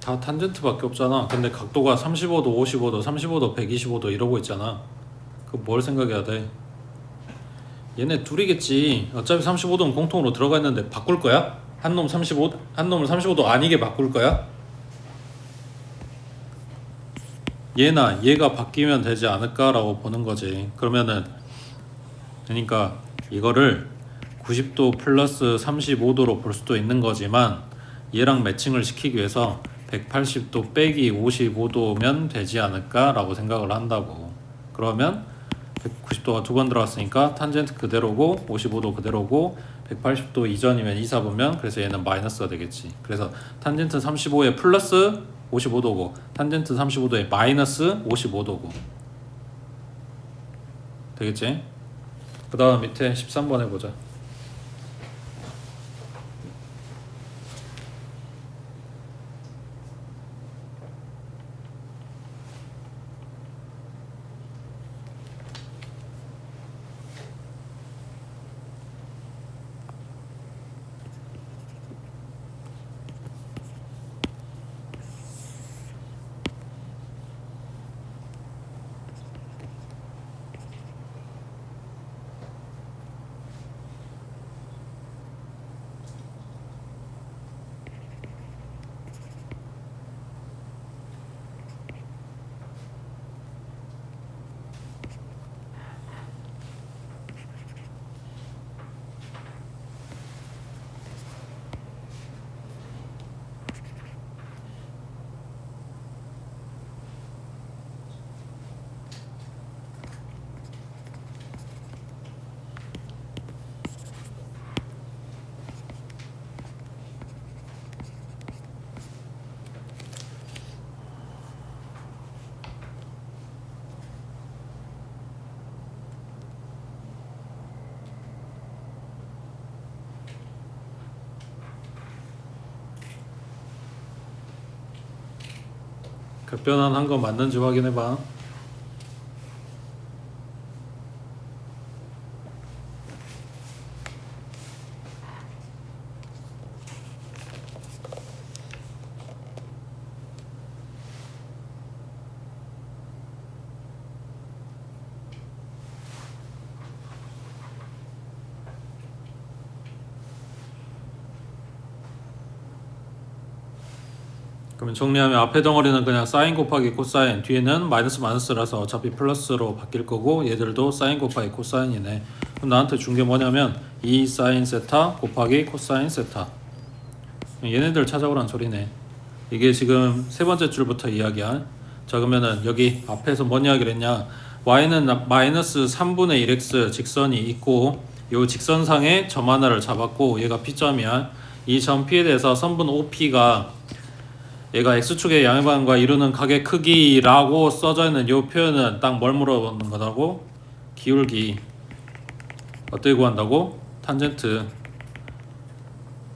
Speaker 1: 다 탄젠트밖에 없잖아. 근데 각도가 35도, 55도, 35도, 125도 이러고 있잖아. 그 뭘 생각해야 돼? 얘네 둘이겠지. 어차피 35도는 공통으로 들어가 있는데 바꿀 거야? 한 놈을 35도 아니게 바꿀 거야? 얘나 얘가 바뀌면 되지 않을까라고 보는 거지. 그러면은 그러니까 이거를 90도 플러스 35도로 볼 수도 있는 거지만 얘랑 매칭을 시키기 위해서 180도 빼기 55도면 되지 않을까 라고 생각을 한다고. 그러면 190도가 두 번 들어갔으니까 탄젠트 그대로고 55도 그대로고 180도 이전이면 2, 4분면 그래서 얘는 마이너스가 되겠지. 그래서 탄젠트 35에 플러스 55도고 탄젠트 35도에 마이너스 55도고 되겠지? 그 다음 밑에 13번 해보자. 급변환 거 맞는지 확인해봐. 그러면 정리하면 앞에 덩어리는 그냥 사인 곱하기 코사인, 뒤에는 마이너스 마이너스라서 어차피 플러스로 바뀔 거고 얘들도 사인 곱하기 코사인이네. 그럼 나한테 준 게 뭐냐면 2 사인 세타 곱하기 코사인 세타. 얘네들 찾아오란 소리네. 이게 지금 세 번째 줄부터 이야기야. 자 그러면은 여기 앞에서 뭔 이야기를 했냐, y는 마이너스 3분의 1x 직선이 있고 요 직선상에 점 하나를 잡았고 얘가 P점이야. 이 점 P에 대해서 선분 OP가 얘가 X축의 양의 반응과 이루는 각의 크기라고 써져 있는 이 표현은 딱 뭘 물어보는 거라고? 기울기. 어떻게 구한다고? 탄젠트.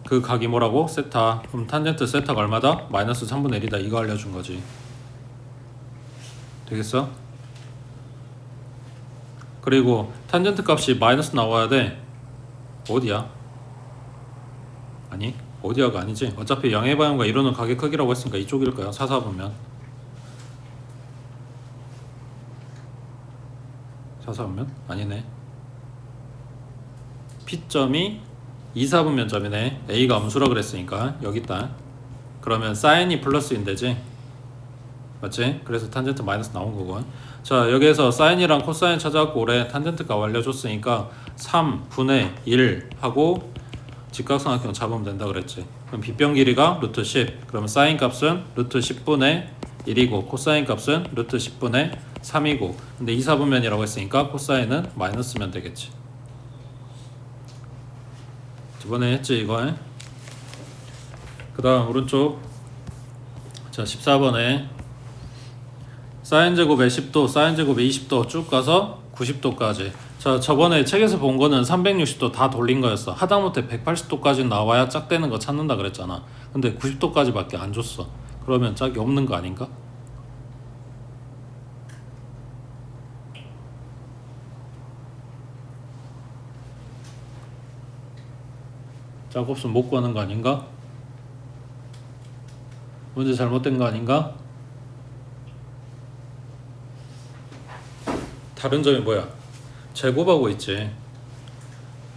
Speaker 1: 그 각이 뭐라고? 세타. 그럼 탄젠트 세타가 얼마다? 마이너스 3분의 1이다. 이거 알려준 거지. 되겠어? 그리고 탄젠트 값이 마이너스 나와야 돼. 어디야? 아니 어디야가 아니지. 어차피 양의 방향과 이루는 각의 크기라고 했으니까 이쪽일 거야. 사사보면 아니네. P점이 2, 4분면점이네. A가 음수라 그랬으니까 여기 있다. 그러면 사인이 플러스인데지, 맞지? 그래서 탄젠트 마이너스 나온 거고. 자 여기에서 사인이랑 코사인 찾아갖고 올해 탄젠트 값 알려줬으니까 3분의 1 하고 직각삼각형 잡으면 된다 그랬지. 그럼 빗변 길이가 루트 10. 그러면 사인 값은 루트 10분의 1이고 코사인 값은 루트 10분의 3이고 근데 2, 4분면이라고 했으니까 코사인은 마이너스면 되겠지. 저번에 했지 이거. 그 다음 오른쪽. 자 14번에 사인 제곱에 10도 사인 제곱에 20도 쭉 가서 90도까지. 자 저번에 책에서 본 거는 360도 다 돌린 거였어. 하다못해 180도까지 나와야 짝되는 거 찾는다 그랬잖아. 근데 90도까지 밖에 안 줬어. 그러면 짝이 없는 거 아닌가? 짝 없으면 못 구하는 거 아닌가? 문제 잘못된 거 아닌가? 다른 점이 뭐야? 제곱하고 있지.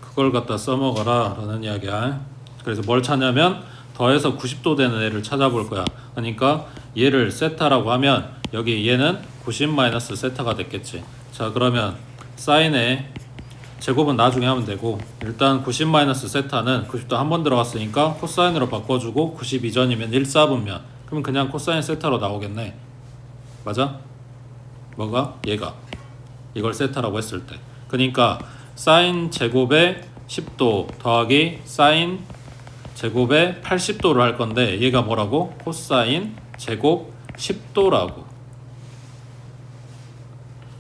Speaker 1: 그걸 갖다 써먹어라 라는 이야기야. 그래서 뭘 찾냐면 더해서 90도 되는 애를 찾아볼 거야. 그러니까 얘를 세타라고 하면 여기 얘는 90 마이너스 세타가 됐겠지. 자 그러면 사인의 제곱은 나중에 하면 되고 일단 90 마이너스 세타는 90도 한 번 들어갔으니까 코사인으로 바꿔주고 90 이전이면 1, 4분면 그럼 그냥 코사인 세타로 나오겠네. 맞아? 뭐가? 얘가 이걸 세타라고 했을 때. 그러니까 사인 제곱에 10도 더하기 사인 제곱에 80도를 할 건데 얘가 뭐라고? 코사인 제곱 10도라고.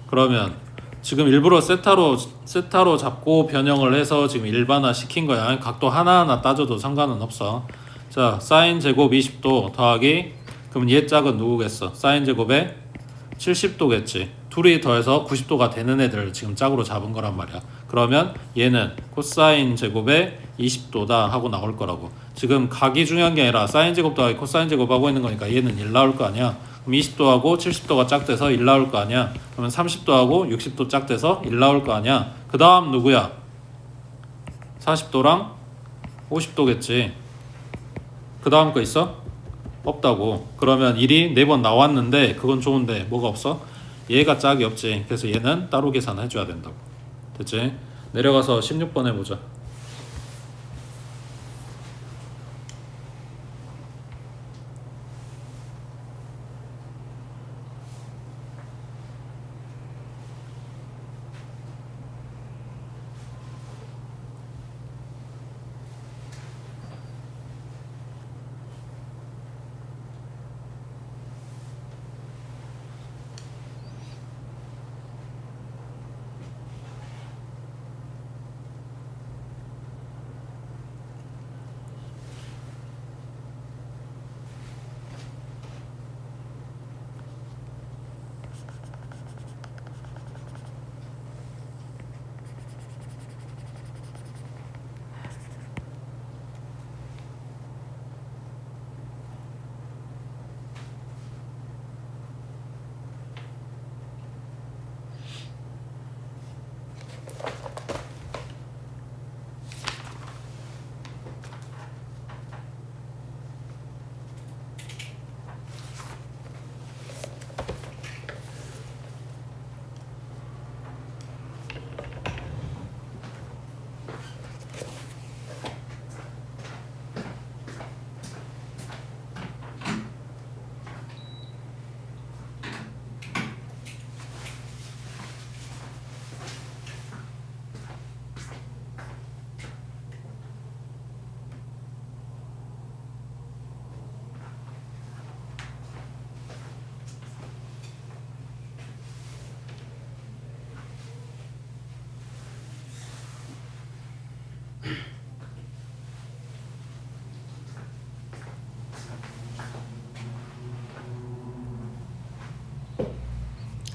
Speaker 1: 그러면 지금 일부러 세타로 잡고 변형을 해서 지금 일반화 시킨 거야. 각도 하나하나 따져도 상관은 없어. 자, 사인 제곱 20도 더하기, 그럼 얘 짝은 누구겠어? 사인 제곱에 70도겠지. 둘이 더해서 90도가 되는 애들 지금 짝으로 잡은 거란 말이야. 그러면 얘는 코사인 제곱에 20도다 하고 나올 거라고. 지금 각이 중요한 게 아니라 사인 제곱 더하기 코사인 제곱 하고 있는 거니까 얘는 1 나올 거 아니야. 그럼 20도하고 70도가 짝돼서 1 나올 거 아니야. 그러면 30도하고 60도 짝돼서 1 나올 거 아니야. 그 다음 누구야? 40도랑 50도겠지. 그 다음 거 있어? 없다고. 그러면 1이 4번 나왔는데 그건 좋은데 뭐가 없어? 얘가 짝이 없지. 그래서 얘는 따로 계산해 줘야 된다고. 됐지? 내려가서 16번 해보자.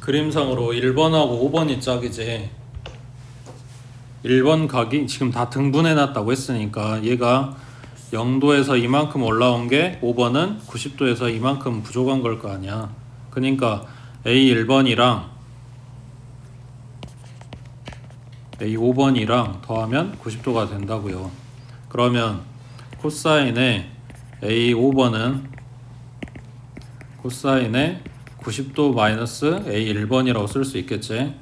Speaker 1: 그림상으로 1번하고 5번이 짝이지. 1번 각이 지금 다 등분해 놨다고 했으니까 얘가 0도에서 이만큼 올라온 게 5번은 90도에서 이만큼 부족한 걸 거 아니야. 그러니까 A1번이랑 A5번이랑 더하면 90도가 된다고요. 그러면 코사인의 A5번은 코사인의 90도 마이너스 A1번이라고 쓸 수 있겠지.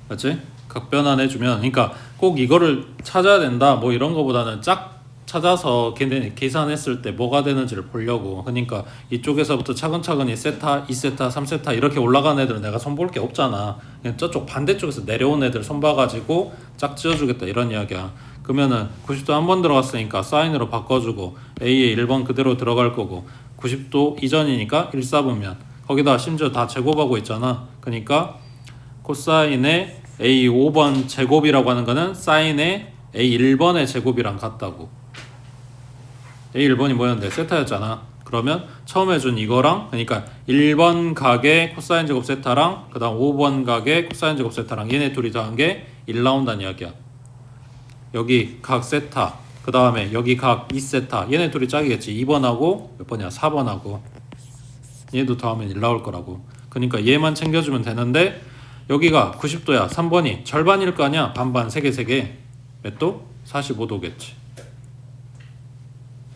Speaker 1: 맞지? 각변환 해주면, 그러니까 꼭 이거를 찾아야 된다 뭐 이런 거보다는 짝 찾아서 계산했을 때 뭐가 되는지를 보려고. 그러니까 이쪽에서부터 차근차근히 세타, 2세타, 3세타 이렇게 올라간 애들은 내가 손볼 게 없잖아. 그냥 저쪽 반대쪽에서 내려온 애들 손봐가지고 짝 지어주겠다 이런 이야기야. 그러면은 90도 한 번 들어갔으니까 사인으로 바꿔주고 A의 1번 그대로 들어갈 거고 90도 이전이니까 1사분면 거기다 심지어 다 제곱하고 있잖아. 그러니까 코사인의 A5번 제곱이라고 하는 거는 사인의 A1번의 제곱이랑 같다고. A1번이 뭐였는데? 세타였잖아. 그러면 처음에 준 이거랑, 그러니까 1번 각의 코사인 제곱 세타랑 그 다음 5번 각의 코사인 제곱 세타랑 얘네 둘이 더한 게 1 나온다는 이야기야. 여기 각 세타, 그 다음에 여기 각 2세타, 얘네 둘이 짝이겠지. 2번하고 몇 번이야? 4번하고 얘도 더하면 1 나올 거라고. 그러니까 얘만 챙겨주면 되는데 여기가 90도야. 3번이 절반일 거 아니야. 반반 3개 3개 몇 도? 45도겠지.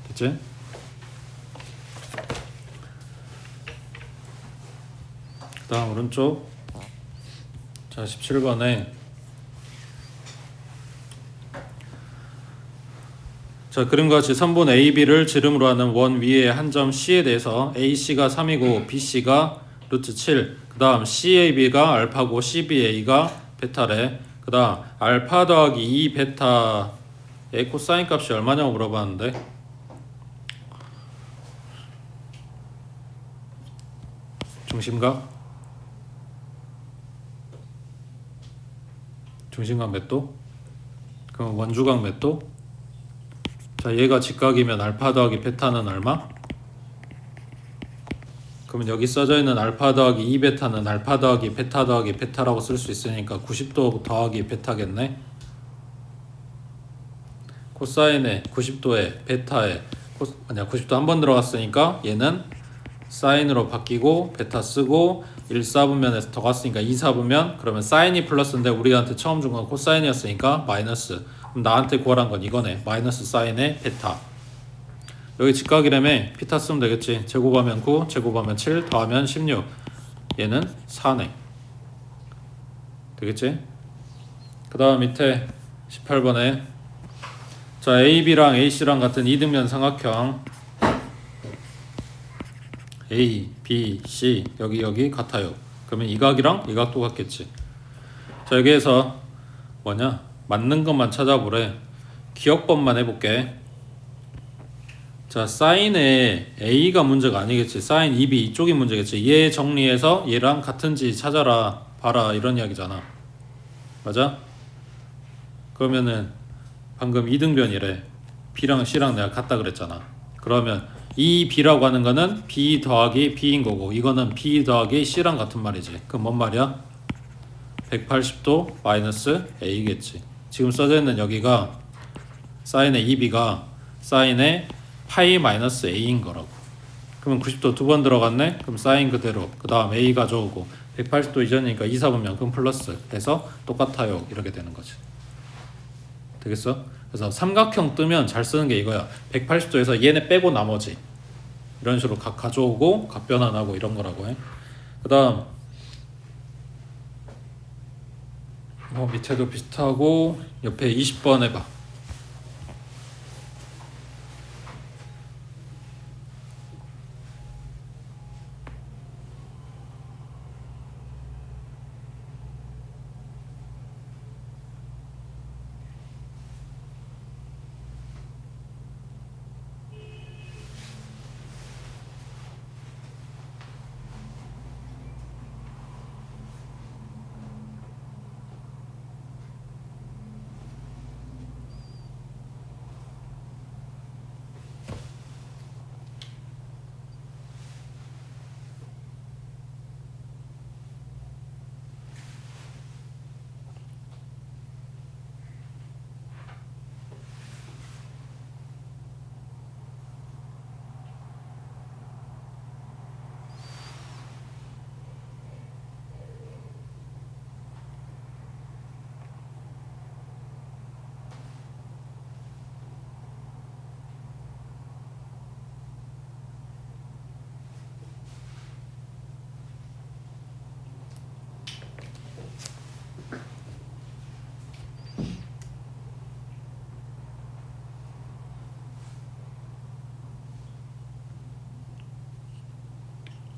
Speaker 1: 됐지? 그 다음 오른쪽. 자 17번에 자, 그림과 같이 선분 AB를 지름으로 하는 원 위의 한 점 C에 대해서 AC가 3이고 BC가 루트 7, 그 다음 CAB가 알파고 CBA가 베타래. 그 다음 알파 더하기 2 베타의 코사인 값이 얼마냐고 물어봤는데, 중심각? 중심각 몇 도? 그럼 원주각 몇 도? 자, 얘가 직각이면 알파 더하기 베타는 얼마? 그러면 여기 써져 있는 알파 더하기 2베타는 알파 더하기 베타 더하기 베타라고 쓸 수 있으니까 90도 더하기 베타겠네. 코사인에 90도에 베타에 90도 한 번 들어갔으니까 얘는 사인으로 바뀌고 베타 쓰고 1사분면에서 더 갔으니까 2사분면, 그러면 사인이 플러스인데 우리한테 처음 준 건 코사인이었으니까 마이너스. 그럼 나한테 구하란 건 이거네. 마이너스 사인의 베타. 여기 직각이라며 피타 쓰면 되겠지. 제곱하면 9, 제곱하면 7, 더하면 16. 얘는 4네. 되겠지? 그 다음 밑에 18번에 자, AB랑 AC랑 같은 이등변 삼각형 A, B, C 여기 같아요. 그러면 이 각이랑 이 각도 같겠지. 자, 여기에서 뭐냐? 맞는 것만 찾아보래. 기억법만 해볼게. 자, 사인에 A가 문제가 아니겠지. 사인 2B 이쪽이 문제겠지. 얘 정리해서 얘랑 같은지 찾아라 봐라 이런 이야기잖아. 맞아? 그러면은 방금 이등변이래. B랑 C랑 내가 같다 그랬잖아. 그러면 이 B라고 하는 거는 B 더하기 B인 거고, 이거는 B 더하기 C랑 같은 말이지. 그럼 뭔 말이야? 180도 마이너스 A겠지. 지금 써져 있는 여기가 사인의 2B가 사인의 파이 마이너스 A인 거라고. 그러면 90도 두 번 들어갔네? 그럼 사인 그대로, 그 다음 A 가져오고 180도 이전이니까 2사분면 그럼 플러스 해서 똑같아요 이렇게 되는 거지. 되겠어? 그래서 삼각형 뜨면 잘 쓰는 게 이거야. 180도에서 얘네 빼고 나머지 이런 식으로 각 가져오고 각 변환하고 이런 거라고 해. 그 다음 밑에도 비슷하고 옆에 20번 해봐.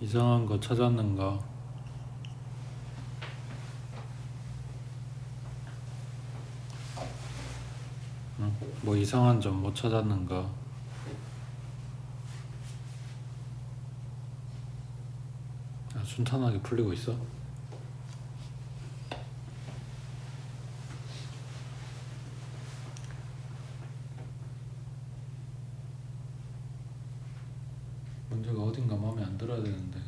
Speaker 1: 이상한 거 찾았는가? 응? 뭐 이상한 점 못 찾았는가? 순탄하게 풀리고 있어? 문제가 어딘가 마음에 안 들어야 되는데.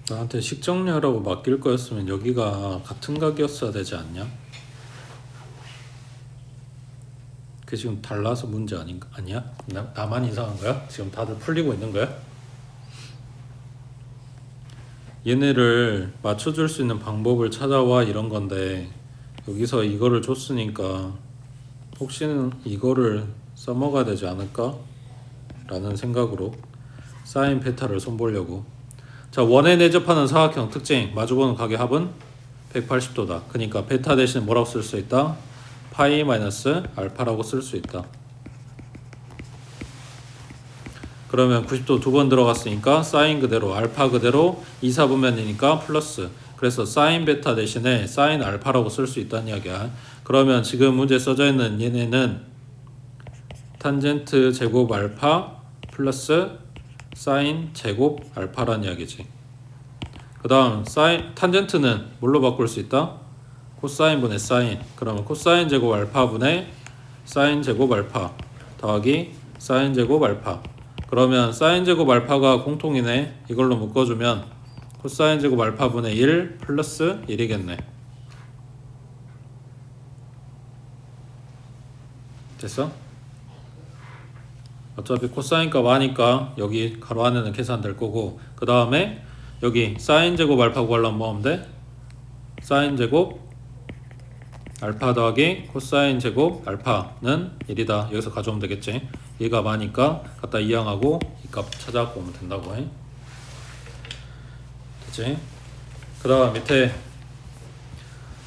Speaker 1: 나한테 식정리하라고 맡길 거였으면 여기가 같은 각이었어야 되지 않냐? 그게 지금 달라서 문제 아니야? 나만 이상한 거야? 지금 다들 풀리고 있는 거야? 얘네를 맞춰줄 수 있는 방법을 찾아와 이런 건데 여기서 이거를 줬으니까 혹시는 이거를 써먹어야 되지 않을까? 라는 생각으로 사인 베타를 손보려고. 자, 원에 내접하는 사각형 특징 마주보는 각의 합은 180도다. 그러니까 베타 대신에 뭐라고 쓸 수 있다? 파이 마이너스 알파라고 쓸 수 있다. 그러면 90도 두 번 들어갔으니까 사인 그대로 알파 그대로 2사분면이니까 플러스. 그래서 사인 베타 대신에 사인 알파라고 쓸 수 있다는 이야기야. 그러면 지금 문제에 써져 있는 얘네는 탄젠트 제곱 알파 플러스 사인 제곱 알파라는 이야기지. 그 다음 사인 탄젠트는 뭘로 바꿀 수 있다? 코사인 분의 사인. 그러면 코사인 제곱 알파 분의 사인 제곱 알파 더하기 사인 제곱 알파. 그러면 사인 제곱 알파가 공통이네. 이걸로 묶어주면 코사인 제곱 알파 분의 1 플러스 1이겠네. 됐어? 어차피 코사인 값 아니까 여기 가로 안에는 계산될 거고, 그 다음에 여기 사인 제곱 알파 구하려면 뭐 하면 돼? 사인 제곱 알파 더하기 코사인 제곱 알파는 1이다. 여기서 가져오면 되겠지. 얘가 많으니까 갖다 이항하고 이 값 찾아갖고 오면 된다고 해. 됐지? 그 다음 밑에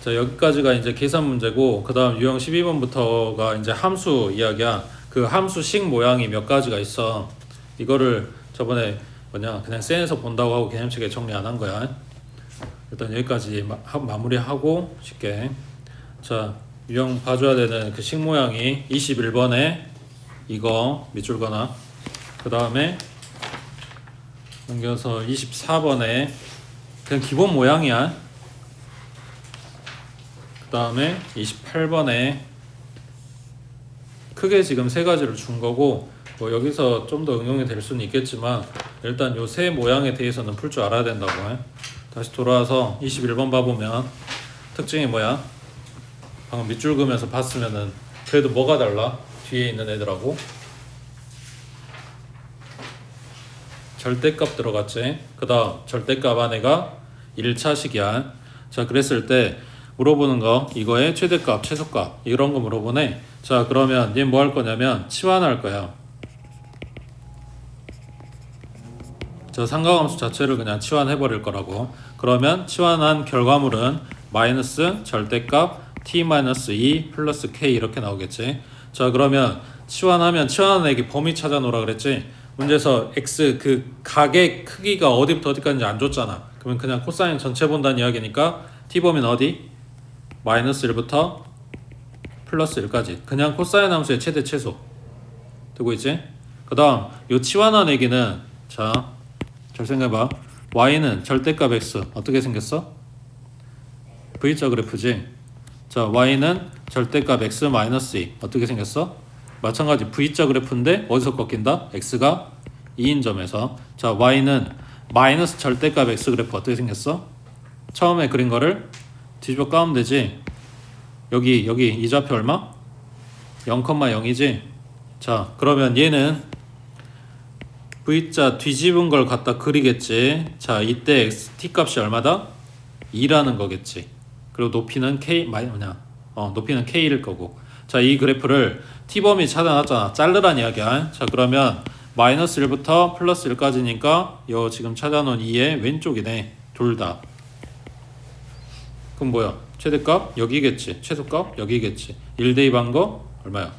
Speaker 1: 자 여기까지가 이제 계산 문제고, 그 다음 유형 12번부터가 이제 함수 이야기야. 그 함수식 모양이 몇 가지가 있어. 이거를 저번에 그냥 센에서 본다고 하고 개념책에 정리 안 한 거야. 일단 여기까지 마무리하고 쉽게. 자, 유형 봐줘야 되는 그 식 모양이 21번에 이거 밑줄 거나, 그 다음에 넘겨서 24번에 그냥 기본 모양이야. 그 다음에 28번에 크게 지금 세 가지를 준 거고, 뭐 여기서 좀 더 응용이 될 수는 있겠지만 일단 요 세 모양에 대해서는 풀 줄 알아야 된다고 해. 다시 돌아와서 21번 봐보면 특징이 뭐야? 방금 밑줄 그으면서 봤으면은 그래도 뭐가 달라? 뒤에 있는 애들하고 절대값 들어갔지. 그 다음 절대값 안에가 1차식이야. 자, 그랬을 때 물어보는 거 이거의 최대값, 최소값 이런 거 물어보네. 자, 그러면 얘 뭐 할 거냐면 치환할 거야. 저 삼각함수 자체를 그냥 치환해 버릴 거라고. 그러면 치환한 결과물은 마이너스 절대값 t-2 플러스 k 이렇게 나오겠지. 자, 그러면 치환하면 치환한 액의 범위 찾아놓으라 그랬지. 문제에서 x 그 각의 크기가 어디부터 어디까지인지 안 줬잖아. 그러면 그냥 코사인 전체 본다는 이야기니까 t 범위는 어디? 마이너스 1부터 플러스 1까지. 그냥 코사인 함수의 최대 최소 되고 있지. 그 다음 요 치환한 액기는 자, 잘 생각해봐. y는 절대값 x 어떻게 생겼어? V자 그래프지. 자, y는 절대값 x 마이너스 2 어떻게 생겼어? 마찬가지 V자 그래프인데 어디서 꺾인다? x가 2인 점에서. 자, y는 마이너스 절대값 x 그래프 어떻게 생겼어? 처음에 그린 거를 뒤집어 까면 되지. 여기 이 좌표 얼마? 0,0이지. 자, 그러면 얘는 V자 뒤집은 걸 갖다 그리겠지. 자, 이때 t 값이 얼마다? 2라는 거겠지. 그리고 높이는 k 높이는 k일 거고. 자, 이 그래프를 t범위 찾아놨잖아. 자르란 이야기야. 자, 그러면 마이너스 1부터 플러스 1까지니까 요 지금 찾아놓은 2의 왼쪽이네. 둘 다. 그럼 뭐야? 최대값 여기겠지. 최소값 여기겠지. 1 대입한 거 얼마야?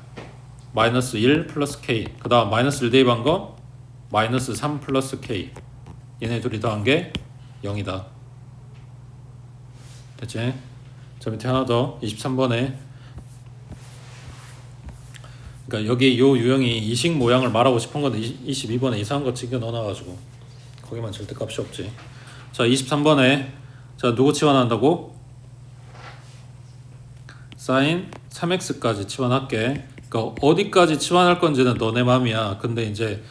Speaker 1: 마이너스 1 플러스 k. 그 다음 마이너스 1 대입한 거 마이너스 3 플러스 k. 얘네 둘이 더한 게 0이다. 됐지? 자, 밑에 하나 더 23번에 그러니까 여기 요 유형이 이식 모양을 말하고 싶은 건데 22번에 이상한 거 챙겨 넣어놔가지고 거기만 절대값이 없지. 자, 23번에 자, 누구 치환한다고? 사인 3x까지 치환할게. 그러니까 어디까지 치환할 건지는 너네 맘이야. 근데 이제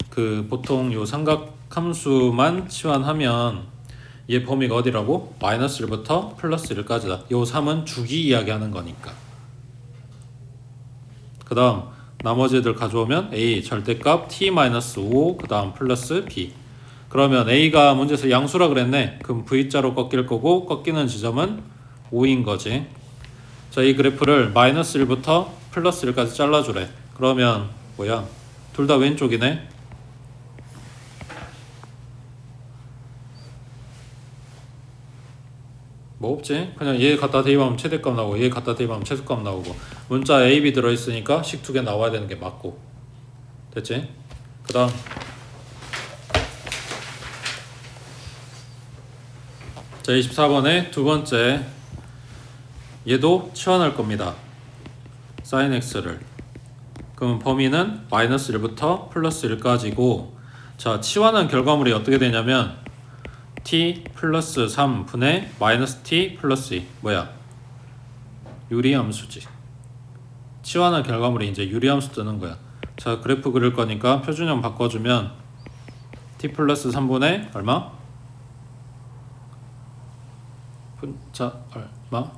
Speaker 1: 그 보통 요 삼각함수만 치환하면 얘 범위가 어디라고? 마이너스 1부터 플러스 1까지다. 요 3은 주기 이야기하는 거니까. 그 다음 나머지 애들 가져오면 a 절대값 t-5 그 다음 플러스 b. 그러면 A가 문제에서 양수라 그랬네. 그럼 V자로 꺾일 거고 꺾이는 지점은 5인 거지. 자, 이 그래프를 마이너스 1부터 플러스 1까지 잘라주래. 그러면 뭐야? 둘 다 왼쪽이네. 뭐 없지? 그냥 얘 갖다 대입하면 최대값 나오고 얘 갖다 대입하면 최소값 나오고 문자 A, B 들어있으니까 식 두 개 나와야 되는 게 맞고. 됐지? 그 다음 자, 24번에 두 번째 얘도 치환할 겁니다. sin x를. 그러면 범위는 마이너스 1부터 플러스 1까지고 자, 치환한 결과물이 어떻게 되냐면 t 플러스 3분의 마이너스 t 플러스 2 뭐야? 유리함수지. 치환한 결과물이 이제 유리함수 뜨는 거야. 자, 그래프 그릴 거니까 표준형 바꿔주면 t 플러스 3분의 얼마? 자, 얼마?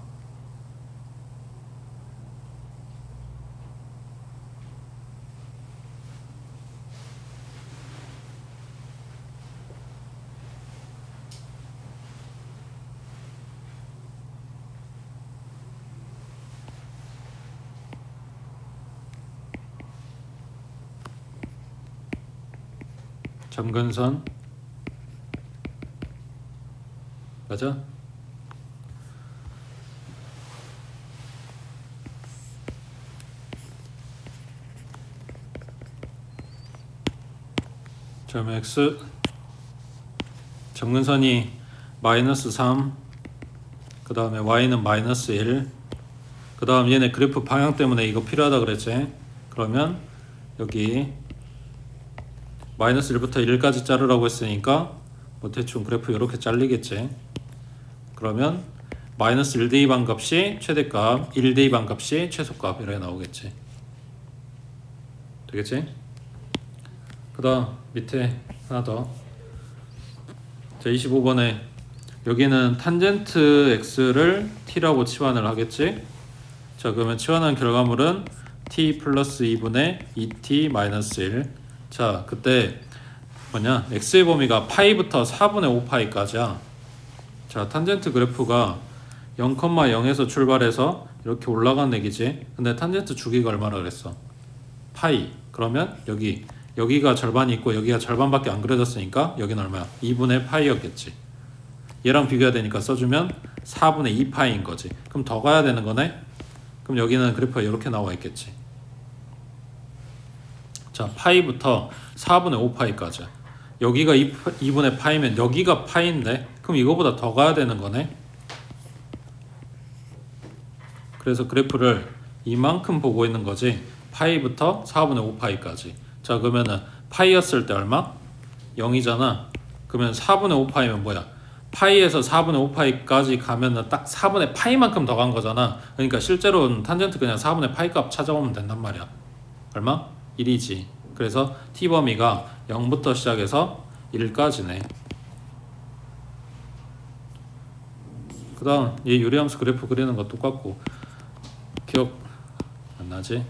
Speaker 1: 점근선 맞아? 점 x 점근선이 마이너스 3 그 다음에 y는 마이너스 1 그 다음 얘네 그래프 방향 때문에 이거 필요하다 그랬지. 그러면 여기 마이너스 1부터 1까지 자르라고 했으니까 뭐 대충 그래프 이렇게 잘리겠지. 그러면 마이너스 1 대입한 값이 최대값 1 대입한 값이 최소값 이렇게 나오겠지. 되겠지? 그 다음 밑에 하나 더. 자, 25번에 여기는 탄젠트 x를 t라고 치환을 하겠지. 자, 그러면 치환한 결과물은 t 플러스 2분의 2t 마이너스 1. 자, 그때 뭐냐? x의 범위가 파이부터 4분의 5파이까지야. 자, 탄젠트 그래프가 0,0에서 출발해서 이렇게 올라간 얘기지. 근데 탄젠트 주기가 얼마나 그랬어? 파이. 그러면 여기가 절반이 있고 여기가 절반밖에 안 그려졌으니까 여기는 얼마야? 2분의 파이였겠지. 얘랑 비교해야 되니까 써주면 4분의 2파이인 거지. 그럼 더 가야 되는 거네? 그럼 여기는 그래프가 이렇게 나와 있겠지. 자, 파이부터 4분의 5파이까지. 여기가 2분의 파이면 여기가 파이인데 그럼 이거보다 더 가야 되는 거네. 그래서 그래프를 이만큼 보고 있는 거지. 파이부터 4분의 5파이까지. 자, 그러면은 파이였을 때 얼마? 0이잖아. 그러면 4분의 5파이면 뭐야? 파이에서 4분의 5파이까지 가면은 딱 4분의 파이만큼 더 간 거잖아. 그러니까 실제로는 탄젠트 그냥 4분의 파이 값 찾아오면 된단 말이야. 얼마? 1이지. 그래서 t 범위가 0부터 시작해서 1까지네. 그 다음 얘 유리함수 그래프 그리는 거 똑같고 기억 안 나지?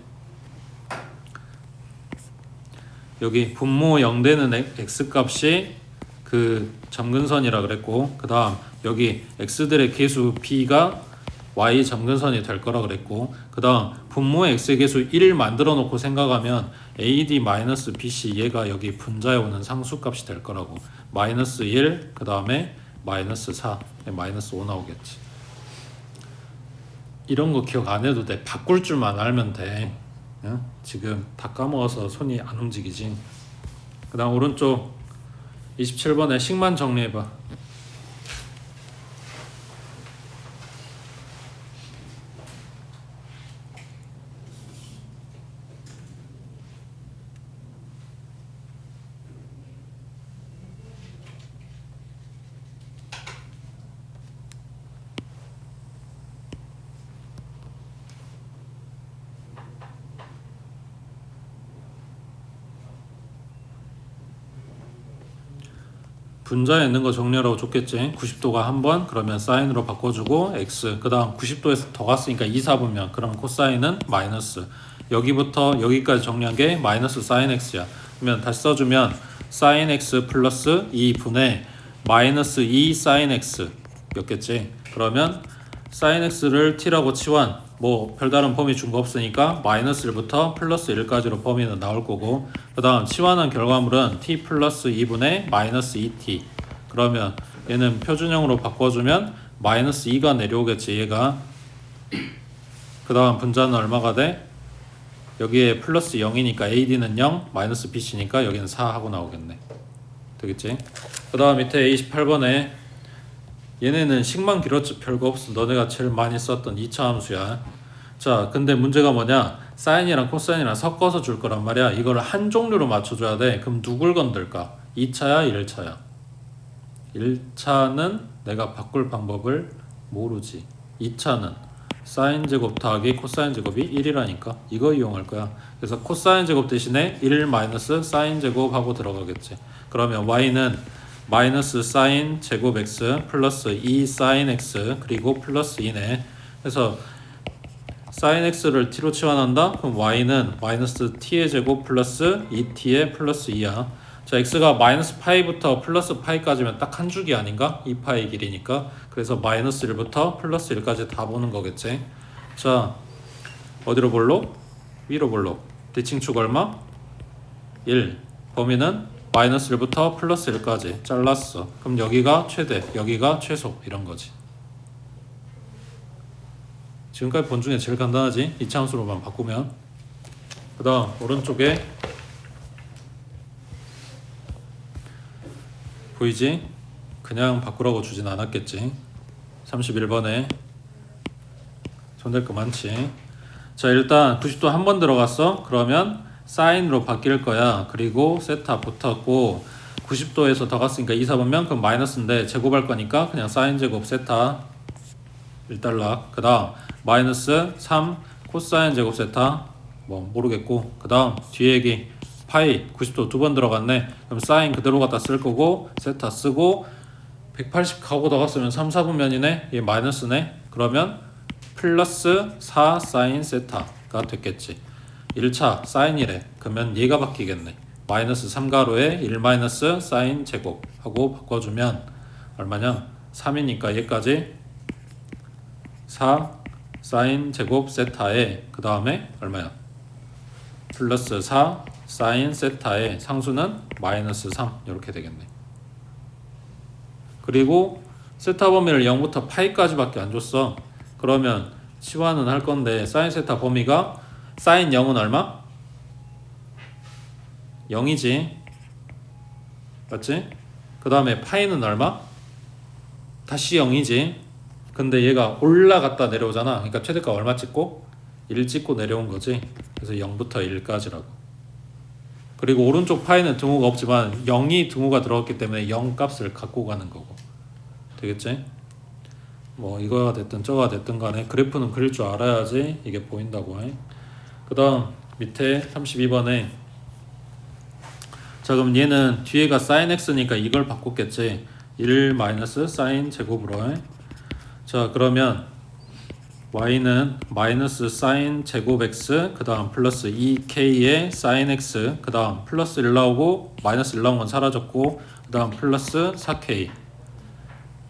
Speaker 1: 여기 분모 0 되는 x값이 그 점근선이라 그랬고 그 다음 여기 x들의 개수 b가 y 점근선이 될 거라 그랬고 그 다음 분모의 x의 개수 1 만들어 놓고 생각하면 AD-BC 얘가 여기 분자에 오는 상수값이 될 거라고. 마이너스 1 그 다음에 마이너스 4 마이너스 5 나오겠지. 이런 거 기억 안 해도 돼. 바꿀 줄만 알면 돼. 응? 지금 다 까먹어서 손이 안 움직이지. 그 다음 오른쪽 27번에 식만 정리해봐. 분자에 있는 거 정리하라고 줬겠지. 90도가 한 번, 그러면 사인으로 바꿔주고 x. 그 다음 90도에서 더 갔으니까 2, 4분면 그럼 코사인은 마이너스. 여기부터 여기까지 정리한 게 마이너스 사인 x야. 그러면 다시 써주면 sin x 플러스 2분의 마이너스 2 sin x 였겠지. 그러면 sin x를 t라고 치환, 뭐 별다른 범위 준 거 없으니까 마이너스 1부터 플러스 1까지로 범위는 나올 거고, 그 다음 치환한 결과물은 t 플러스 2분의 마이너스 2t. 그러면 얘는 표준형으로 바꿔주면 마이너스 2가 내려오겠지, 얘가. 그 다음 분자는 얼마가 돼? 여기에 플러스 0이니까 AD는 0, 마이너스 BC니까 여기는 4 하고 나오겠네. 되겠지? 그 다음 밑에 28번에 얘네는 식만 길었지 별거 없어. 너네가 제일 많이 썼던 2차 함수야. 자, 근데 문제가 뭐냐? 사인이랑 코사인이랑 섞어서 줄 거란 말이야. 이걸 한 종류로 맞춰줘야 돼. 그럼 누굴 건들까? 2차야, 1차야? 1차는 내가 바꿀 방법을 모르지. 2차는 사인 제곱 더하기 코사인 제곱이 1이라니까 이거 이용할 거야. 그래서 코사인 제곱 대신에 1 마이너스 사인 제곱 하고 들어가겠지. 그러면 y는 마이너스 사인 제곱 x 플러스 2 사인 x 그리고 플러스 2네. 그래서 사인 x를 t로 치환한다? 그럼 y는 마이너스 t의 제곱 플러스 2t의 플러스 2야. 자, x가 마이너스 파이부터 플러스 파이까지면 딱 한 주기 아닌가? 2파이 길이니까. 그래서 마이너스 1부터 플러스 1까지 다 보는 거겠지. 자, 어디로 볼록? 위로 볼록. 대칭축 얼마? 1. 범위는 마이너스 1부터 플러스 1까지 잘랐어. 그럼 여기가 최대, 여기가 최소 이런 거지. 지금까지 본 중에 제일 간단하지? 이차 함수로만 바꾸면. 그 다음 오른쪽에 보이지? 그냥 바꾸라고 주진 않았겠지. 31번에 손댈 거 많지. 자, 일단 90도 한 번 들어갔어. 그러면 사인으로 바뀔 거야. 그리고 세타 붙었고 90도에서 더 갔으니까 2, 4분면 그럼 마이너스인데 제곱할 거니까 그냥 사인 제곱 세타 1달러. 그 다음 마이너스 3 코사인 제곱 세타 뭐 모르겠고, 그 다음 뒤에 얘기 파이 90도 두 번 들어갔네. 그럼 사인 그대로 갖다 쓸 거고 세타 쓰고 180 가고 더 갔으면 3, 4분면이네. 얘 마이너스네. 그러면 플러스 4 사인 세타가 됐겠지. 1차 사인이래. 그러면 얘가 바뀌겠네. 마이너스 3가로에 1 마이너스 사인 제곱 하고 바꿔주면 얼마냐? 3이니까 얘까지 4 사인 제곱 세타에 그 다음에 얼마야? 플러스 4 사인 세타의 상수는 마이너스 3 이렇게 되겠네. 그리고 세타 범위를 0부터 파이까지밖에 안 줬어. 그러면 치환은 할 건데 사인 세타 범위가 사인 0은 얼마? 0이지. 맞지? 그 다음에 파이는 얼마? 다시 0이지. 근데 얘가 올라갔다 내려오잖아. 그러니까 최대값 얼마 찍고? 1 찍고 내려온 거지. 그래서 0부터 1까지라고. 그리고 오른쪽 파이는 등호가 없지만 0이 등호가 들어갔기 때문에 0 값을 갖고 가는 거고. 되겠지? 뭐 이거가 됐든 저거가 됐든 간에 그래프는 그릴 줄 알아야지 이게 보인다고. 그 다음 밑에 32번에 자, 그럼 얘는 뒤에가 sin x니까 이걸 바꿨겠지. 1 마이너스 sin 제곱으로. 자, 그러면 y는 마이너스 sin 제곱 x 그 다음 플러스 2k의 sin x 그 다음 플러스 1 나오고 마이너스 1 나온 건 사라졌고 그 다음 플러스 4k.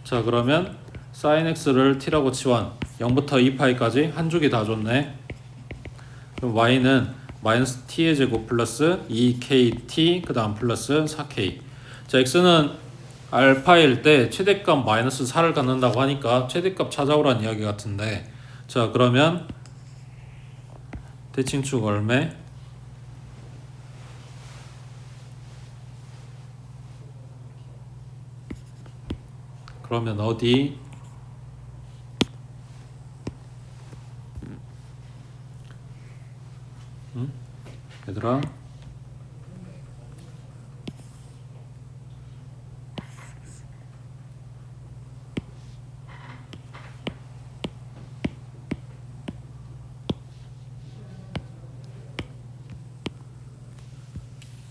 Speaker 1: 자, 그러면 sin x를 t라고 치환 0부터 2파이까지 한 주기 다 줬네. 그럼 y는 마이너스 t의 제곱 플러스 2kt 그 다음 플러스 4k. 자, x는 알파일 때 최대값 마이너스 4를 갖는다고 하니까 최대값 찾아오란 이야기 같은데, 자, 그러면 대칭축 얼매? 그러면 어디? 응? 얘들아,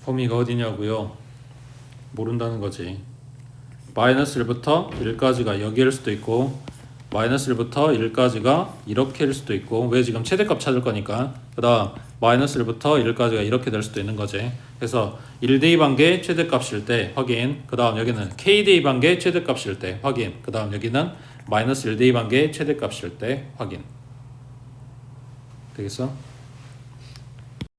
Speaker 1: 범위가 어디냐고요? 모른다는 거지. 마이너스 1부터 1까지가 여기일 수도 있고 마이너스 1부터 1까지가 이렇게일 수도 있고, 왜 지금 최대값 찾을 거니까. 그 다음 마이너스 1부터 1까지가 이렇게 될 수도 있는 거지. 그래서 1대입한계 최대값일 때 확인. 그 다음 여기는 k대입한계 최대값일 때 확인. 그 다음 여기는 마이너스 1대입한계 최대값일 때 확인. 되겠어?